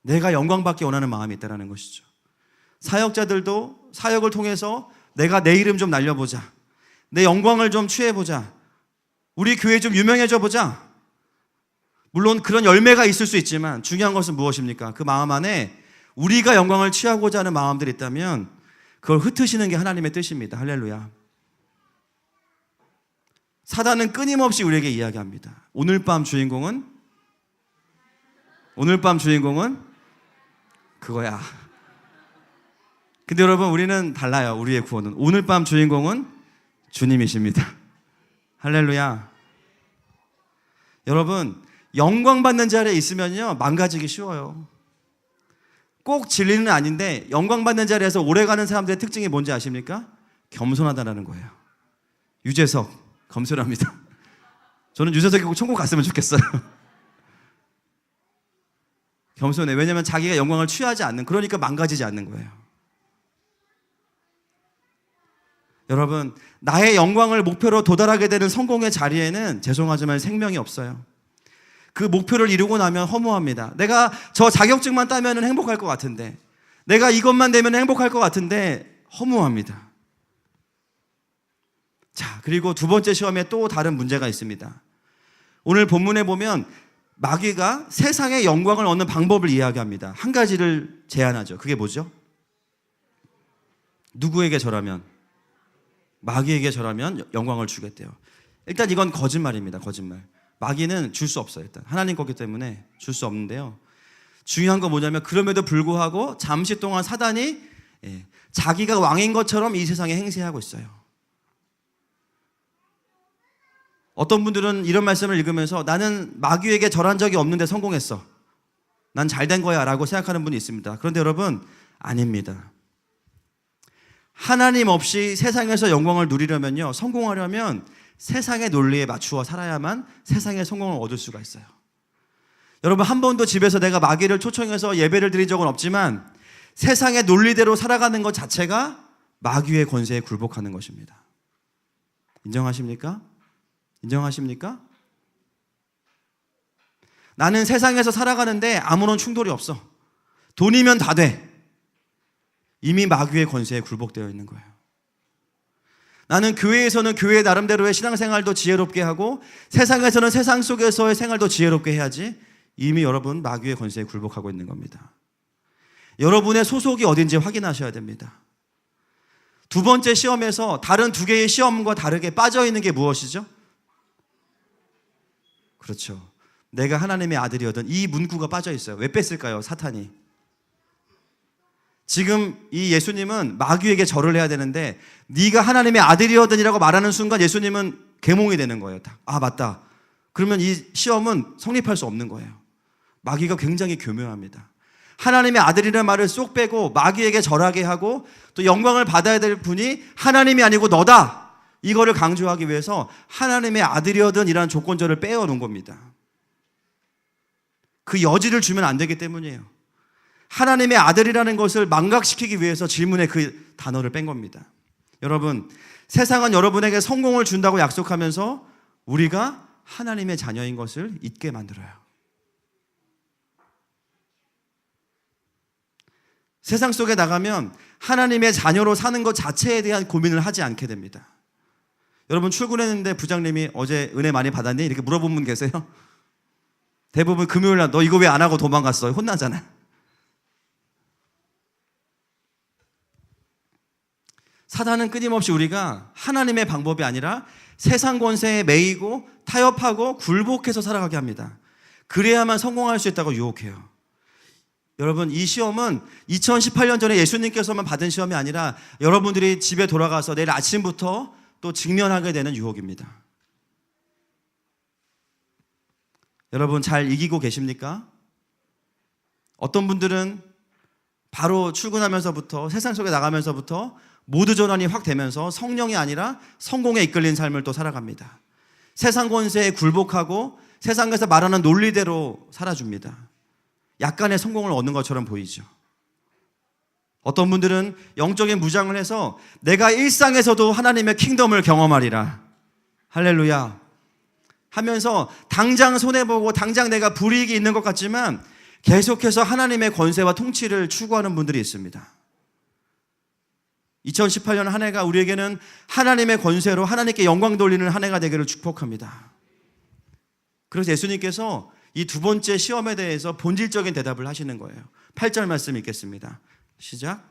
내가 영광받기 원하는 마음이 있다는 것이죠. 사역자들도 사역을 통해서 내가 내 이름 좀 날려보자, 내 영광을 좀 취해보자, 우리 교회 좀 유명해져 보자. 물론 그런 열매가 있을 수 있지만 중요한 것은 무엇입니까? 그 마음 안에 우리가 영광을 취하고자 하는 마음들이 있다면 그걸 흩으시는 게 하나님의 뜻입니다. 할렐루야. 사단은 끊임없이 우리에게 이야기합니다. 오늘 밤 주인공은 그거야. 근데 여러분, 우리는 달라요. 우리의 구원은 오늘 밤 주인공은 주님이십니다. 할렐루야. 여러분, 영광 받는 자리에 있으면요, 망가지기 쉬워요. 꼭 진리는 아닌데 영광 받는 자리에서 오래가는 사람들의 특징이 뭔지 아십니까? 겸손하다는 거예요. 유재석 겸손합니다. 저는 유재석이 꼭 천국 갔으면 좋겠어요. 겸손해. 왜냐하면 자기가 영광을 취하지 않는, 그러니까 망가지지 않는 거예요. 여러분, 나의 영광을 목표로 도달하게 되는 성공의 자리에는 죄송하지만 생명이 없어요. 그 목표를 이루고 나면 허무합니다. 내가 저 자격증만 따면 행복할 것 같은데, 내가 이것만 되면 행복할 것 같은데 허무합니다. 자, 그리고 두 번째 시험에 또 다른 문제가 있습니다. 오늘 본문에 보면 마귀가 세상의 영광을 얻는 방법을 이야기합니다. 한 가지를 제안하죠. 그게 뭐죠? 누구에게 절하면? 마귀에게 절하면 영광을 주겠대요. 일단 이건 거짓말입니다. 거짓말. 마귀는 줄 수 없어요. 일단 하나님 거기 때문에 줄 수 없는데요, 중요한 건 뭐냐면 그럼에도 불구하고 잠시 동안 사단이 자기가 왕인 것처럼 이 세상에 행세하고 있어요. 어떤 분들은 이런 말씀을 읽으면서 나는 마귀에게 절한 적이 없는데 성공했어, 난 잘 된 거야 라고 생각하는 분이 있습니다. 그런데 여러분, 아닙니다. 하나님 없이 세상에서 영광을 누리려면요, 성공하려면 세상의 논리에 맞추어 살아야만 세상의 성공을 얻을 수가 있어요. 여러분, 한 번도 집에서 내가 마귀를 초청해서 예배를 드린 적은 없지만 세상의 논리대로 살아가는 것 자체가 마귀의 권세에 굴복하는 것입니다. 인정하십니까? 인정하십니까? 나는 세상에서 살아가는데 아무런 충돌이 없어. 돈이면 다 돼. 이미 마귀의 권세에 굴복되어 있는 거예요. 나는 교회에서는 교회 나름대로의 신앙생활도 지혜롭게 하고 세상에서는 세상 속에서의 생활도 지혜롭게 해야지, 이미 여러분 마귀의 권세에 굴복하고 있는 겁니다. 여러분의 소속이 어딘지 확인하셔야 됩니다. 두 번째 시험에서 다른 두 개의 시험과 다르게 빠져있는 게 무엇이죠? 그렇죠. 내가 하나님의 아들이거든. 이 문구가 빠져있어요. 왜 뺐을까요? 사탄이. 지금 이 예수님은 마귀에게 절을 해야 되는데 네가 하나님의 아들이거든이라고 말하는 순간 예수님은 계몽이 되는 거예요. 아 맞다. 그러면 이 시험은 성립할 수 없는 거예요. 마귀가 굉장히 교묘합니다. 하나님의 아들이라는 말을 쏙 빼고 마귀에게 절하게 하고 또 영광을 받아야 될 분이 하나님이 아니고 너다, 이거를 강조하기 위해서 하나님의 아들이거든 이라는 조건절을 빼어놓은 겁니다. 그 여지를 주면 안 되기 때문이에요. 하나님의 아들이라는 것을 망각시키기 위해서 질문에 그 단어를 뺀 겁니다. 여러분, 세상은 여러분에게 성공을 준다고 약속하면서 우리가 하나님의 자녀인 것을 잊게 만들어요. 세상 속에 나가면 하나님의 자녀로 사는 것 자체에 대한 고민을 하지 않게 됩니다. 여러분, 출근했는데 부장님이 어제 은혜 많이 받았니? 이렇게 물어본 분 계세요? 대부분 금요일날 너 이거 왜 안 하고 도망갔어? 혼나잖아요. 사단은 끊임없이 우리가 하나님의 방법이 아니라 세상 권세에 매이고 타협하고 굴복해서 살아가게 합니다. 그래야만 성공할 수 있다고 유혹해요. 여러분, 이 시험은 2018년 전에 예수님께서만 받은 시험이 아니라 여러분들이 집에 돌아가서 내일 아침부터 또 직면하게 되는 유혹입니다. 여러분, 잘 이기고 계십니까? 어떤 분들은 바로 출근하면서부터 세상 속에 나가면서부터 모두 전환이 확 되면서 성령이 아니라 성공에 이끌린 삶을 또 살아갑니다. 세상 권세에 굴복하고 세상에서 말하는 논리대로 살아줍니다. 약간의 성공을 얻는 것처럼 보이죠. 어떤 분들은 영적인 무장을 해서 내가 일상에서도 하나님의 킹덤을 경험하리라, 할렐루야 하면서 당장 손해보고 당장 내가 불이익이 있는 것 같지만 계속해서 하나님의 권세와 통치를 추구하는 분들이 있습니다. 2018년 한 해가 우리에게는 하나님의 권세로 하나님께 영광 돌리는 한 해가 되기를 축복합니다. 그래서 예수님께서 이 두 번째 시험에 대해서 본질적인 대답을 하시는 거예요. 8절 말씀 읽겠습니다. 시작.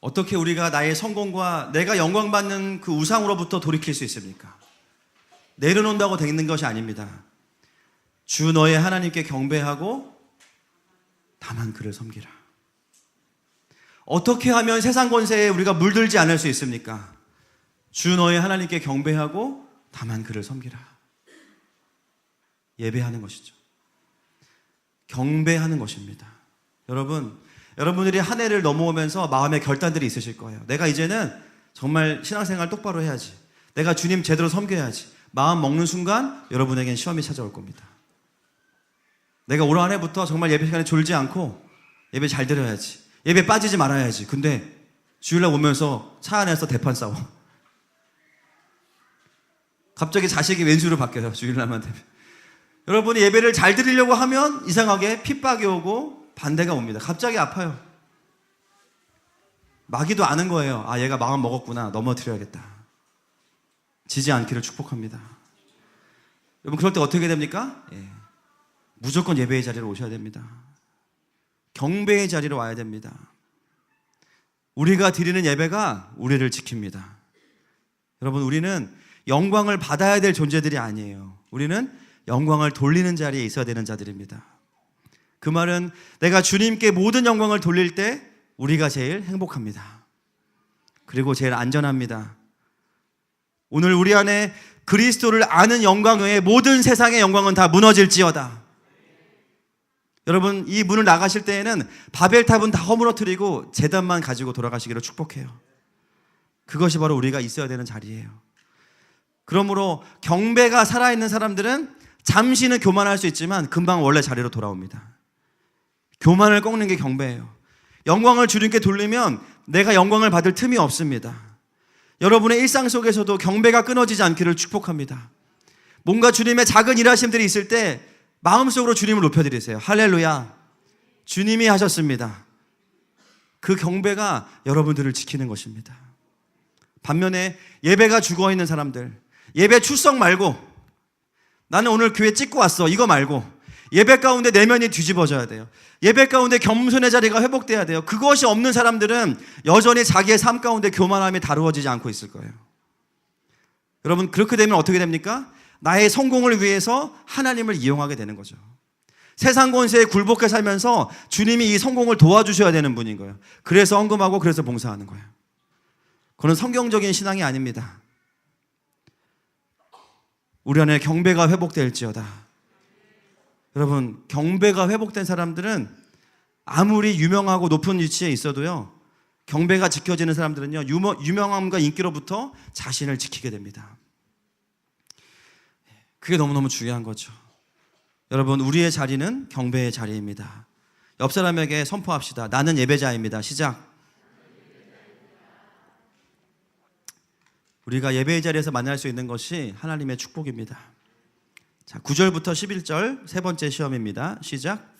어떻게 우리가 나의 성공과 내가 영광받는 그 우상으로부터 돌이킬 수 있습니까? 내려놓는다고 되는 것이 아닙니다. 주 너의 하나님께 경배하고 다만 그를 섬기라. 어떻게 하면 세상 권세에 우리가 물들지 않을 수 있습니까? 주 너의 하나님께 경배하고 다만 그를 섬기라. 예배하는 것이죠. 경배하는 것입니다. 여러분들이 한 해를 넘어오면서 마음의 결단들이 있으실 거예요. 내가 이제는 정말 신앙생활 똑바로 해야지, 내가 주님 제대로 섬겨야지, 마음 먹는 순간 여러분에겐 시험이 찾아올 겁니다. 내가 올 한 해부터 정말 예배 시간에 졸지 않고 예배 잘 드려야지, 예배 빠지지 말아야지. 근데 주일날 오면서 차 안에서 대판 싸워. 갑자기 자식이 왼수로 바뀌어요. 주일날만 되면. 여러분이 예배를 잘 드리려고 하면 이상하게 핍박이 오고 반대가 옵니다. 갑자기 아파요. 마귀도 아는 거예요. 아, 얘가 마음 먹었구나, 넘어뜨려야겠다. 지지 않기를 축복합니다. 여러분, 그럴 때 어떻게 됩니까? 무조건 예배의 자리로 오셔야 됩니다. 경배의 자리로 와야 됩니다. 우리가 드리는 예배가 우리를 지킵니다. 여러분, 우리는 영광을 받아야 될 존재들이 아니에요. 우리는 영광을 돌리는 자리에 있어야 되는 자들입니다. 그 말은 내가 주님께 모든 영광을 돌릴 때 우리가 제일 행복합니다. 그리고 제일 안전합니다. 오늘 우리 안에 그리스도를 아는 영광 외에 모든 세상의 영광은 다 무너질지어다. 여러분, 이 문을 나가실 때에는 바벨탑은 다 허물어뜨리고 제단만 가지고 돌아가시기를 축복해요. 그것이 바로 우리가 있어야 되는 자리예요. 그러므로 경배가 살아있는 사람들은 잠시는 교만할 수 있지만 금방 원래 자리로 돌아옵니다. 교만을 꺾는 게 경배예요. 영광을 주님께 돌리면 내가 영광을 받을 틈이 없습니다. 여러분의 일상 속에서도 경배가 끊어지지 않기를 축복합니다. 뭔가 주님의 작은 일하심들이 있을 때 마음속으로 주님을 높여드리세요. 할렐루야. 주님이 하셨습니다. 그 경배가 여러분들을 지키는 것입니다. 반면에 예배가 죽어있는 사람들, 예배 출석 말고 나는 오늘 교회 찍고 왔어 이거 말고 예배 가운데 내면이 뒤집어져야 돼요. 예배 가운데 겸손의 자리가 회복돼야 돼요. 그것이 없는 사람들은 여전히 자기의 삶 가운데 교만함이 다루어지지 않고 있을 거예요. 여러분, 그렇게 되면 어떻게 됩니까? 나의 성공을 위해서 하나님을 이용하게 되는 거죠. 세상 권세에 굴복해 살면서 주님이 이 성공을 도와주셔야 되는 분인 거예요. 그래서 헌금하고 그래서 봉사하는 거예요. 그건 성경적인 신앙이 아닙니다. 우리 안에 경배가 회복될지어다. 여러분, 경배가 회복된 사람들은 아무리 유명하고 높은 위치에 있어도요, 경배가 지켜지는 사람들은요, 유명함과 인기로부터 자신을 지키게 됩니다. 그게 너무너무 중요한 거죠. 여러분, 우리의 자리는 경배의 자리입니다. 옆 사람에게 선포합시다. 나는 예배자입니다. 시작. 우리가 예배의 자리에서 만날 수 있는 것이 하나님의 축복입니다. 자, 9절부터 11절 세 번째 시험입니다. 시작.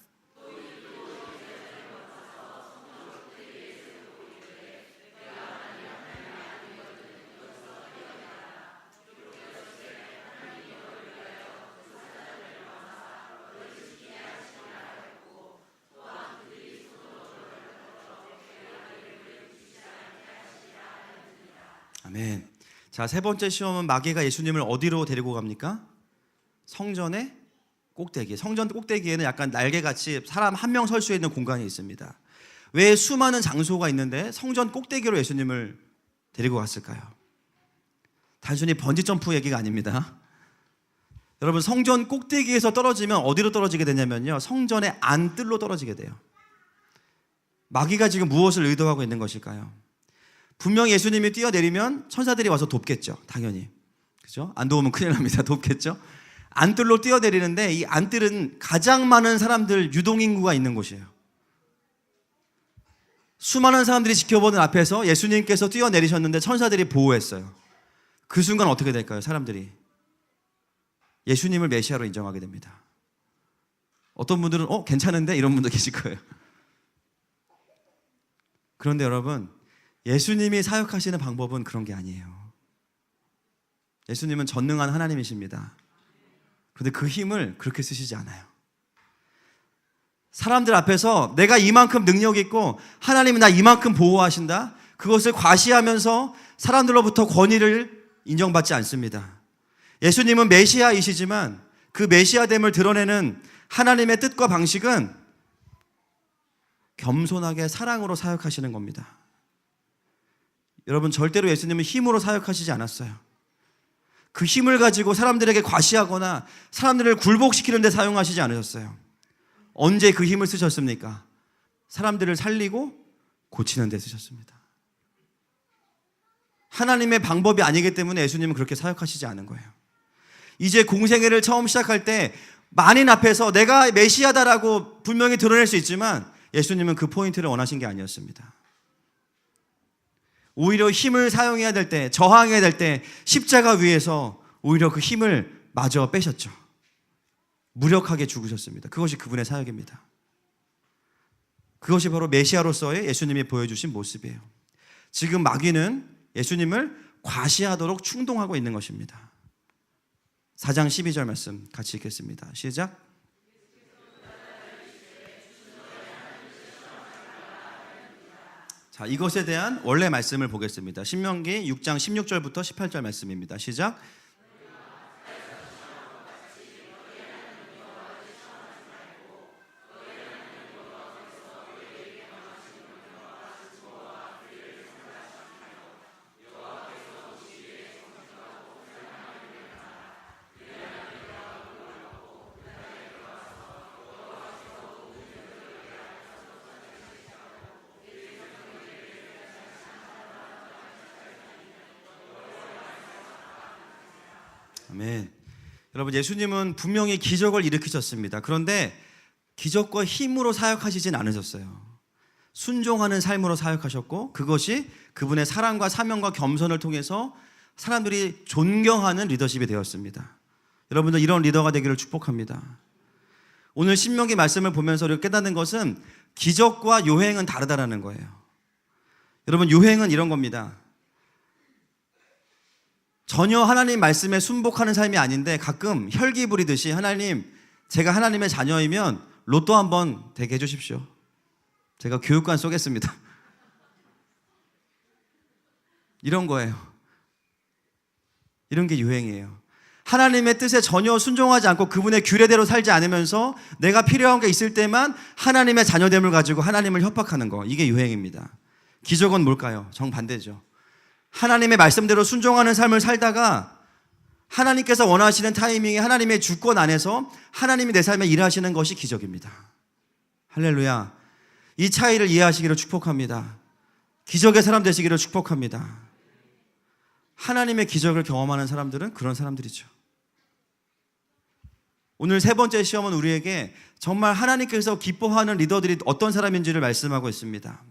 아멘. 자, 세 번째 시험은 마귀가 예수님을 어디로 데리고 갑니까? 성전의 꼭대기. 성전 꼭대기에는 약간 날개같이 사람 한 명 설 수 있는 공간이 있습니다. 왜 수많은 장소가 있는데 성전 꼭대기로 예수님을 데리고 갔을까요? 단순히 번지점프 얘기가 아닙니다. 여러분, 성전 꼭대기에서 떨어지면 어디로 떨어지게 되냐면요, 성전의 안뜰로 떨어지게 돼요. 마귀가 지금 무엇을 의도하고 있는 것일까요? 분명히 예수님이 뛰어내리면 천사들이 와서 돕겠죠. 당연히. 그죠? 안 도우면 큰일 납니다. 돕겠죠? 안뜰로 뛰어내리는데 이 안뜰은 가장 많은 사람들, 유동인구가 있는 곳이에요. 수많은 사람들이 지켜보는 앞에서 예수님께서 뛰어내리셨는데 천사들이 보호했어요. 그 순간 어떻게 될까요? 사람들이 예수님을 메시아로 인정하게 됩니다. 어떤 분들은 괜찮은데? 이런 분도 계실 거예요. 그런데 여러분, 예수님이 사역하시는 방법은 그런 게 아니에요. 예수님은 전능한 하나님이십니다. 그런데 그 힘을 그렇게 쓰시지 않아요. 사람들 앞에서 내가 이만큼 능력 있고 하나님이 나 이만큼 보호하신다, 그것을 과시하면서 사람들로부터 권위를 인정받지 않습니다. 예수님은 메시아이시지만 그 메시아됨을 드러내는 하나님의 뜻과 방식은 겸손하게 사랑으로 사역하시는 겁니다. 여러분, 절대로 예수님은 힘으로 사역하시지 않았어요. 그 힘을 가지고 사람들에게 과시하거나 사람들을 굴복시키는 데 사용하시지 않으셨어요. 언제 그 힘을 쓰셨습니까? 사람들을 살리고 고치는 데 쓰셨습니다. 하나님의 방법이 아니기 때문에 예수님은 그렇게 사역하시지 않은 거예요. 이제 공생애를 처음 시작할 때 만인 앞에서 내가 메시아다라고 분명히 드러낼 수 있지만 예수님은 그 포인트를 원하신 게 아니었습니다. 오히려 힘을 사용해야 될 때, 저항해야 될 때 십자가 위에서 오히려 그 힘을 마저 빼셨죠. 무력하게 죽으셨습니다. 그것이 그분의 사역입니다. 그것이 바로 메시아로서의 예수님이 보여주신 모습이에요. 지금 마귀는 예수님을 과시하도록 충동하고 있는 것입니다. 4장 12절 말씀 같이 읽겠습니다. 시작. 자, 이것에 대한 원래 말씀을 보겠습니다. 신명기 6장 16절부터 18절 말씀입니다. 시작. 아멘. 여러분, 예수님은 분명히 기적을 일으키셨습니다. 그런데 기적과 힘으로 사역하시진 않으셨어요. 순종하는 삶으로 사역하셨고, 그것이 그분의 사랑과 사명과 겸손을 통해서 사람들이 존경하는 리더십이 되었습니다. 여러분들 이런 리더가 되기를 축복합니다. 오늘 신명기 말씀을 보면서 우리가 깨닫는 것은 기적과 요행은 다르다라는 거예요. 여러분, 요행은 이런 겁니다. 전혀 하나님 말씀에 순복하는 삶이 아닌데 가끔 혈기 부리듯이 하나님, 제가 하나님의 자녀이면 로또 한번 되게 해주십시오. 제가 교육관 쏘겠습니다. 이런 거예요. 이런 게 유행이에요. 하나님의 뜻에 전혀 순종하지 않고 그분의 규례대로 살지 않으면서 내가 필요한 게 있을 때만 하나님의 자녀됨을 가지고 하나님을 협박하는 거, 이게 유행입니다. 기적은 뭘까요? 정반대죠. 하나님의 말씀대로 순종하는 삶을 살다가 하나님께서 원하시는 타이밍에 하나님의 주권 안에서 하나님이 내 삶에 일하시는 것이 기적입니다. 할렐루야. 이 차이를 이해하시기를 축복합니다. 기적의 사람 되시기를 축복합니다. 하나님의 기적을 경험하는 사람들은 그런 사람들이죠. 오늘 세 번째 시험은 우리에게 정말 하나님께서 기뻐하는 리더들이 어떤 사람인지를 말씀하고 있습니다.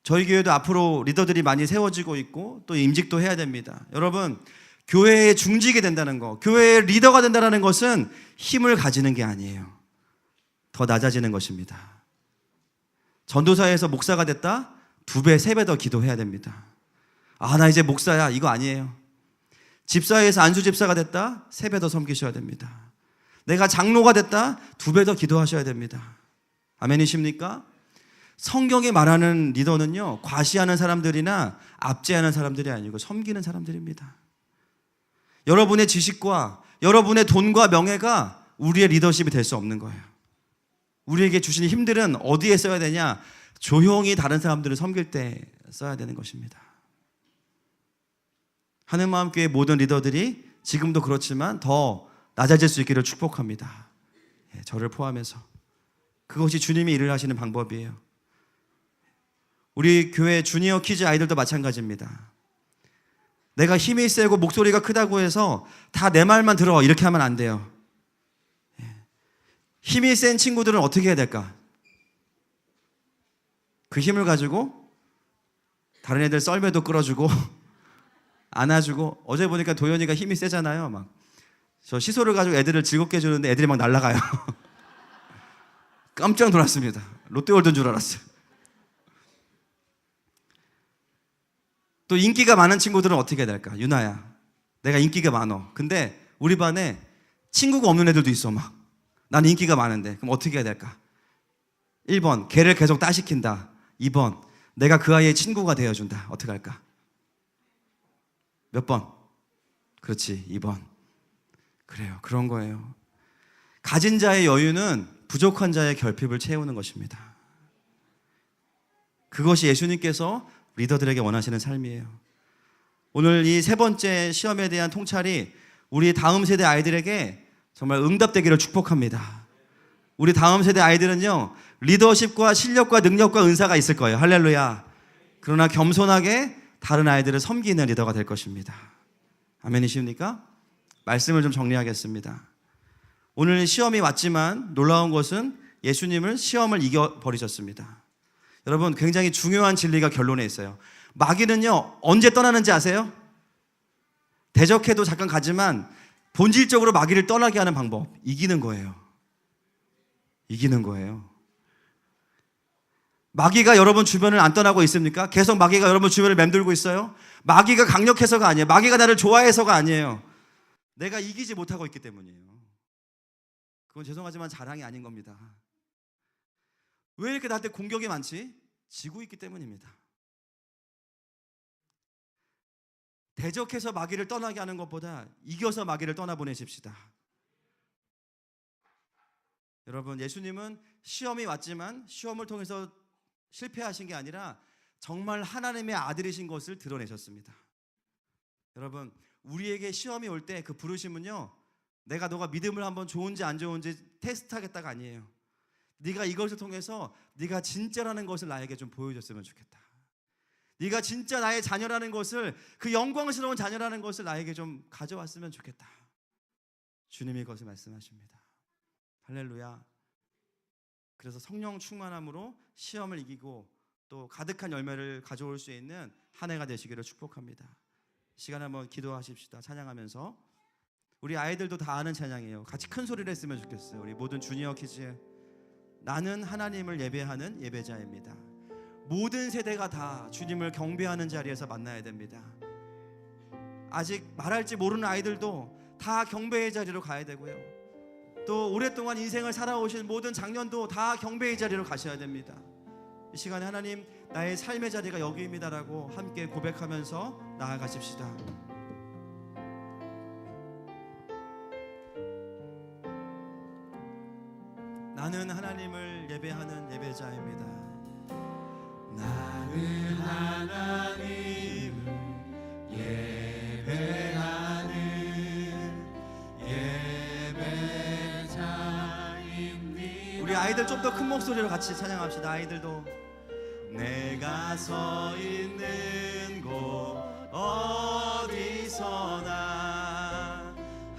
저희 교회도 앞으로 리더들이 많이 세워지고 있고 또 임직도 해야 됩니다. 여러분, 교회에 중직이 된다는 거, 교회의 리더가 된다는 것은 힘을 가지는 게 아니에요. 더 낮아지는 것입니다. 전도사에서 목사가 됐다? 2배, 3배 더 기도해야 됩니다. 아, 나 이제 목사야. 이거 아니에요. 집사에서 안수집사가 됐다? 3배 더 섬기셔야 됩니다. 내가 장로가 됐다? 2배 더 기도하셔야 됩니다. 아멘이십니까? 성경이 말하는 리더는요, 과시하는 사람들이나 압제하는 사람들이 아니고 섬기는 사람들입니다. 여러분의 지식과 여러분의 돈과 명예가 우리의 리더십이 될 수 없는 거예요. 우리에게 주시는 힘들은 어디에 써야 되냐? 조용히 다른 사람들을 섬길 때 써야 되는 것입니다. 하늘마음교회 모든 리더들이 지금도 그렇지만 더 낮아질 수 있기를 축복합니다. 저를 포함해서. 그것이 주님이 일을 하시는 방법이에요. 우리 교회 주니어 키즈 아이들도 마찬가지입니다. 내가 힘이 세고 목소리가 크다고 해서 다 내 말만 들어, 이렇게 하면 안 돼요. 힘이 센 친구들은 어떻게 해야 될까? 그 힘을 가지고 다른 애들 썰매도 끌어주고 안아주고, 어제 보니까 도현이가 힘이 세잖아요. 막 저 시소를 가지고 애들을 즐겁게 해주는데 애들이 막 날아가요. 깜짝 놀랐습니다. 롯데월드인 줄 알았어요. 또 인기가 많은 친구들은 어떻게 해야 될까? 유나야, 내가 인기가 많어. 근데 우리 반에 친구가 없는 애들도 있어. 막 나는 인기가 많은데. 그럼 어떻게 해야 될까? 1번, 걔를 계속 따시킨다. 2번, 내가 그 아이의 친구가 되어준다. 어떻게 할까? 몇 번? 그렇지, 2번. 그래요, 그런 거예요. 가진 자의 여유는 부족한 자의 결핍을 채우는 것입니다. 그것이 예수님께서 리더들에게 원하시는 삶이에요. 오늘 이 세 번째 시험에 대한 통찰이 우리 다음 세대 아이들에게 정말 응답되기를 축복합니다. 우리 다음 세대 아이들은요, 리더십과 실력과 능력과 은사가 있을 거예요. 할렐루야. 그러나 겸손하게 다른 아이들을 섬기는 리더가 될 것입니다. 아멘이십니까? 말씀을 좀 정리하겠습니다. 오늘 시험이 왔지만 놀라운 것은 예수님은 시험을 이겨버리셨습니다. 여러분, 굉장히 중요한 진리가 결론에 있어요. 마귀는요, 언제 떠나는지 아세요? 대적해도 잠깐 가지만 본질적으로 마귀를 떠나게 하는 방법, 이기는 거예요. 이기는 거예요. 마귀가 여러분 주변을 안 떠나고 있습니까? 계속 마귀가 여러분 주변을 맴돌고 있어요? 마귀가 강력해서가 아니에요. 마귀가 나를 좋아해서가 아니에요. 내가 이기지 못하고 있기 때문이에요. 그건 죄송하지만 자랑이 아닌 겁니다. 왜 이렇게 나한테 공격이 많지? 지고 있기 때문입니다. 대적해서 마귀를 떠나게 하는 것보다 이겨서 마귀를 떠나보내십시다. 여러분, 예수님은 시험이 왔지만 시험을 통해서 실패하신 게 아니라 정말 하나님의 아들이신 것을 드러내셨습니다. 여러분, 우리에게 시험이 올 때 그 부르심은요, 내가 너가 믿음을 한번 좋은지 안 좋은지 테스트하겠다가 아니에요. 네가 이것을 통해서 네가 진짜라는 것을 나에게 좀 보여줬으면 좋겠다. 네가 진짜 나의 자녀라는 것을, 그 영광스러운 자녀라는 것을 나에게 좀 가져왔으면 좋겠다. 주님이 그것을 말씀하십니다. 할렐루야. 그래서 성령 충만함으로 시험을 이기고 또 가득한 열매를 가져올 수 있는 한 해가 되시기를 축복합니다. 시간 한번 기도하십시다. 찬양하면서. 우리 아이들도 다 아는 찬양이에요. 같이 큰 소리를 했으면 좋겠어요. 우리 모든 주니어 키즈, 나는 하나님을 예배하는 예배자입니다. 모든 세대가 다 주님을 경배하는 자리에서 만나야 됩니다. 아직 말할지 모르는 아이들도 다 경배의 자리로 가야 되고요, 또 오랫동안 인생을 살아오신 모든 장년도 다 경배의 자리로 가셔야 됩니다. 이 시간에 하나님, 나의 삶의 자리가 여기입니다라고 함께 고백하면서 나아가십시다. 나는 하나님을 예배하는 예배자입니다. 나는 하나님을 예배하는 예배자입니다. 우리 아이들 좀 더 큰 목소리로 같이 찬양합시다. 아이들도 내가 서 있는 곳 어디서나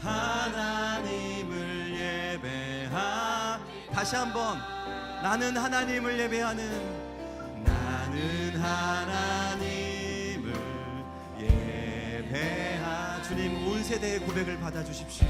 하나님을 예배하. 다시 한번, 나는 하나님을 예배하는, 나는 하나님을 예배하. 주님, 온 세대의 고백을 받아주십시오.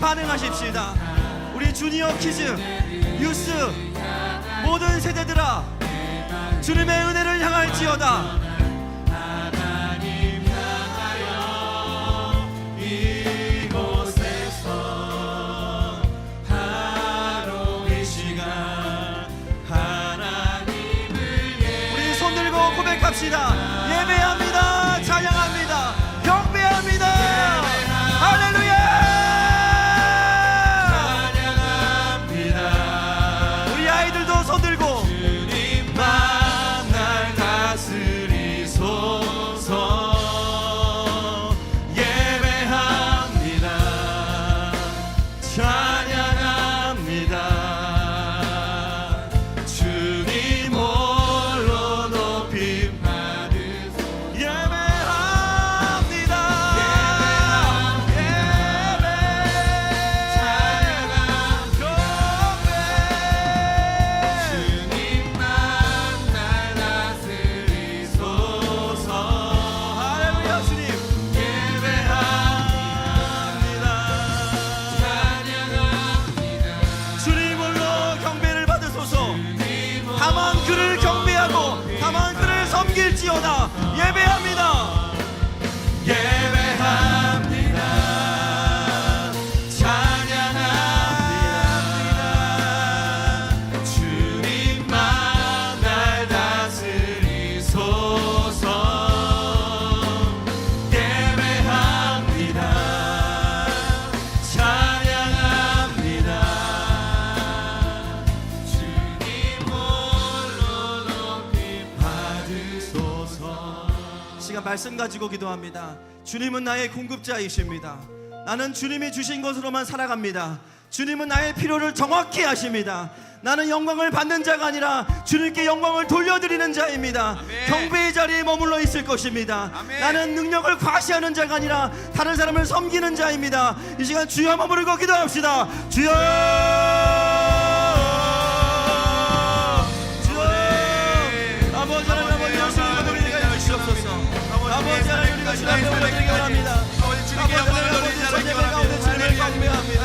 반응하십시다. 우리 주니어 키즈, 유스, 모든 세대들아, 주님의 은혜를 향할지어다. 하나님 향하여 이곳에서 바로 이 시간 하나님을 우리 손 들고 고백합시다. 예배합니다. 찬양합니다. 경배합니다. 할렐루야. 섬길지어다. 예배합니다. 예배합니다. 찬양합니다. 주님만 날 다스리소서. 예배합니다. 찬양합니다. 주님 홀로 높이 받으소서. 시간 말씀 가지고 기도합니다. 주님은 나의 공급자이십니다. 나는 주님이 주신 것으로만 살아갑니다. 주님은 나의 필요를 정확히 아십니다. 나는 영광을 받는 자가 아니라 주님께 영광을 돌려드리는 자입니다. 아멘. 경배의 자리에 머물러 있을 것입니다. 아멘. 나는 능력을 과시하는 자가 아니라 다른 사람을 섬기는 자입니다. 이 시간 주여 한번 부르고 기도합시다. 주여, 주여. 아버지 하나님, 아버지 예수님을 우리가 주시옵소서. 아버지 하나님, 우리가 주님 앞에 올라가기 원합니다. 아버지 하나님, 아버지 전예배 가운데 주님을 경배합니다.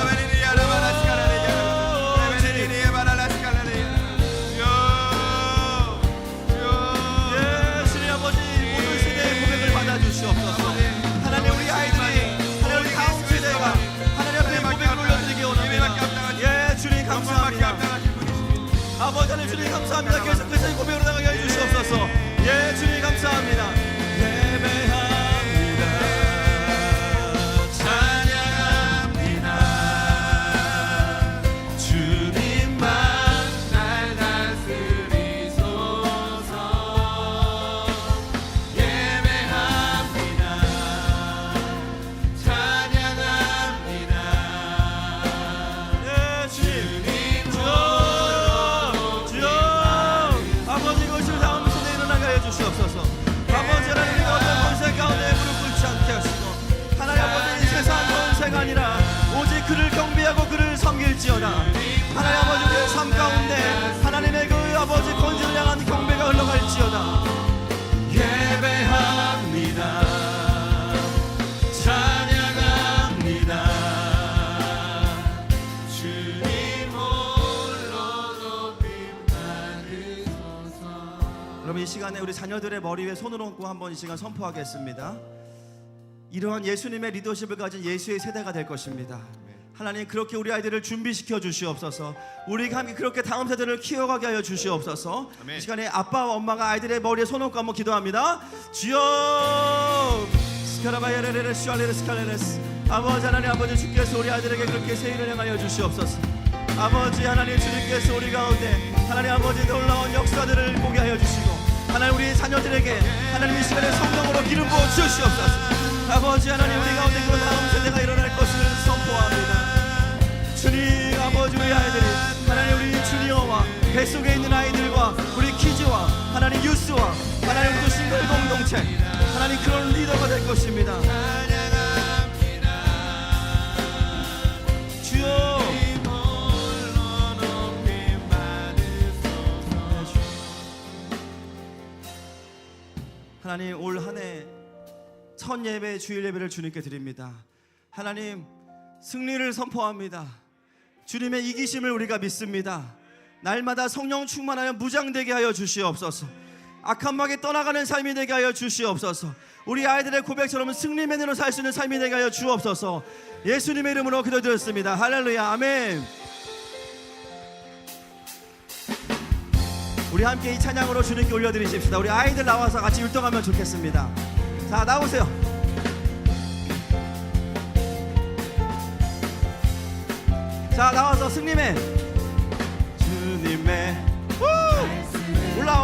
하나님, 우리 아이들이, 하나님 우리 다음 세대가 하나님 앞에 고백을 올려드리기 원합니다. 예, 주님 감사합니다. 아버지 하나님, 주님 감사합니다. 계속해서 이 고백으로 나가게 해주시옵소서. 여러분, 이 시간에 우리 자녀들의 머리 위에 손을 얹고 한번 이 시간 선포하겠습니다. 이러한 예수님의 리더십을 가진 예수의 세대가 될 것입니다. 하나님, 그렇게 우리 아이들을 준비시켜 주시옵소서. 우리가 함께 그렇게 다음 세대를 키워가게 하여 주시옵소서. 아멘. 이 시간에 아빠와 엄마가 아이들의 머리에 손 얹고 한번 기도합니다. 주여 스카라바야레레레 슈알레레 스칼레레스. 아버지 하나님, 아버지 주께서 우리 아이들에게 그렇게 세일을 행하여 주시옵소서. 아버지 하나님, 주님께서 우리 가운데 하나님 아버지 놀라운 역사들을 보게 하여 주시고, 하나님 우리 자녀들에게 하나님 이 시간에 성령으로 기름 부어 주시옵소서. 아버지 하나님, 우리 가운데 그 다음 세대가 일어날 것을 선포합니다. 주님, 아버지 우리 아이들이 하나님 우리 주니어와 뱃속에 있는 아이들과 우리 키즈와 하나님 유스와 하나님 또 싱글 공동체 하나님 그런 리더가 될 것입니다. 주여, 하나님 올 한 해 첫 예배 주일 예배를 주님께 드립니다. 하나님 승리를 선포합니다. 주님의 이기심을 우리가 믿습니다. 날마다 성령 충만하여 무장되게 하여 주시옵소서. 악한 마귀 떠나가는 삶이 되게 하여 주시옵소서. 우리 아이들의 고백처럼 승리맨으로 살 수 있는 삶이 되게 하여 주옵소서. 예수님의 이름으로 기도드렸습니다. 할렐루야, 아멘. 우리 함께 이 찬양으로 주님께 올려드리십시다. 우리 아이들 나와서 같이 율동하면 좋겠습니다. 자, 나오세요. 자, 나와서 승리맨 주님의 올라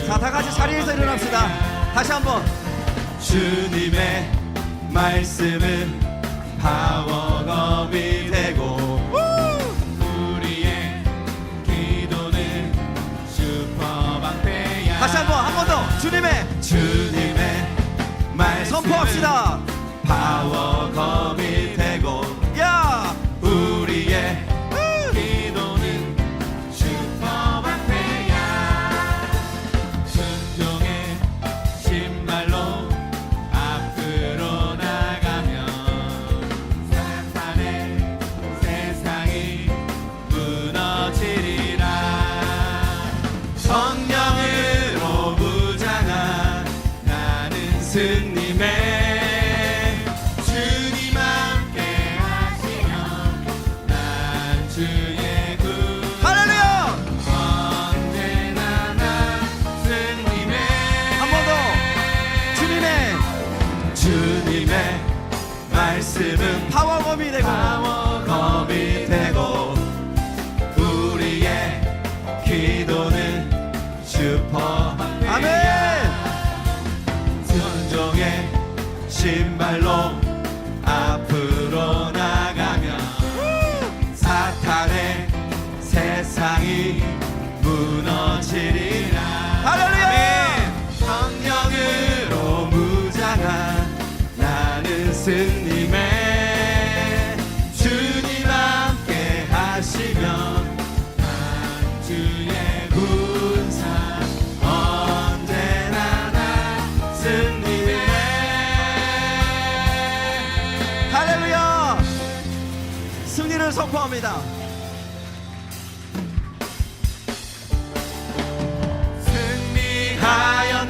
자, 다 같이 자리에서 일어납시다. 다시 한번. 주님의 말씀은 파워검이 되고 우리의 기도는 슈퍼방패야. 다시 한 번 더. 주님의 말 선포합시다. 파워검이 되고 야 우리의 기도는 슈퍼방패야. 순종의 신발로 앞으로 나가면 사탄의 세상이 무너지리라. 성령으로 무장한 나는 승리맨. 주님 함께 하시면 난 주의 군. 할렐루야. 언제나 난 승리맨. 한 번 더. 주님의 말씀은 파워검이 되고 우리의 기도는 슈퍼. 아멘. 순종의 신발로 앞으로 나가면 사탄의 세상이 무너지리라. 할렐루야. 성령으로 무장한 나는 승리맨. 주님 함께 하시면 난 주의 군사. 언제나 난 승리맨. 할렐루야. 승리를 선포합니다.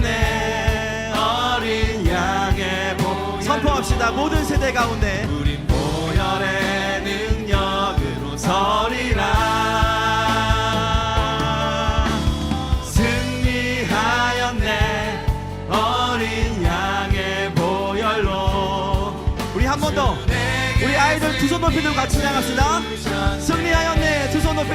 승리하였네. 어린 양의 보혈로 선포합시다. 모든 세대 가운데 우린 보혈의 능력으로 서리라. 승리하였네. 어린 양의 보혈로. 우리 한 번 더. 우리 아이들 두 손 높이 들고 같이 찬양합시다. 승리하였네. 두 손 높이.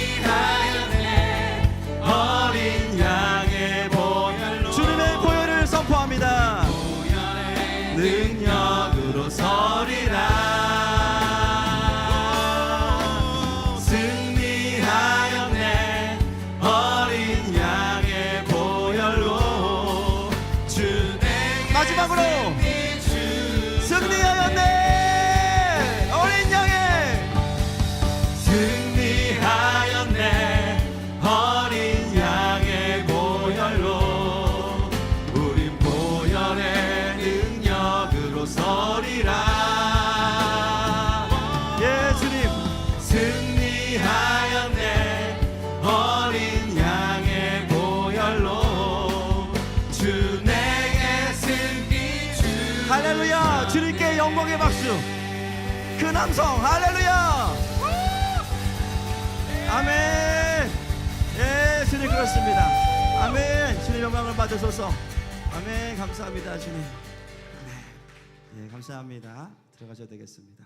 승리하였네. 어린 양의 보혈로. 주님의 보혈을 선포합니다. 보혈의 능력으로 서리라. 승리하였네. 어린 양의 보혈로. 주 내게 마지막으로 승리하였네. 어린 양의 승리하였네. 어린 양의 보혈로. 우린 보혈의 능력으로 무릎으로 서리라. 예 주님 승리하였네 어린 양의 보혈로 주 내게 승리 주. 할렐루야. 주님께 영광의 박수. 그 남성 할렐루야. 아멘. 예 주님 그렇습니다. 아멘. 주님 영광을 받으소서. 아멘. 감사합니다 주님. 아멘. 예 감사합니다. 들어가셔도 되겠습니다.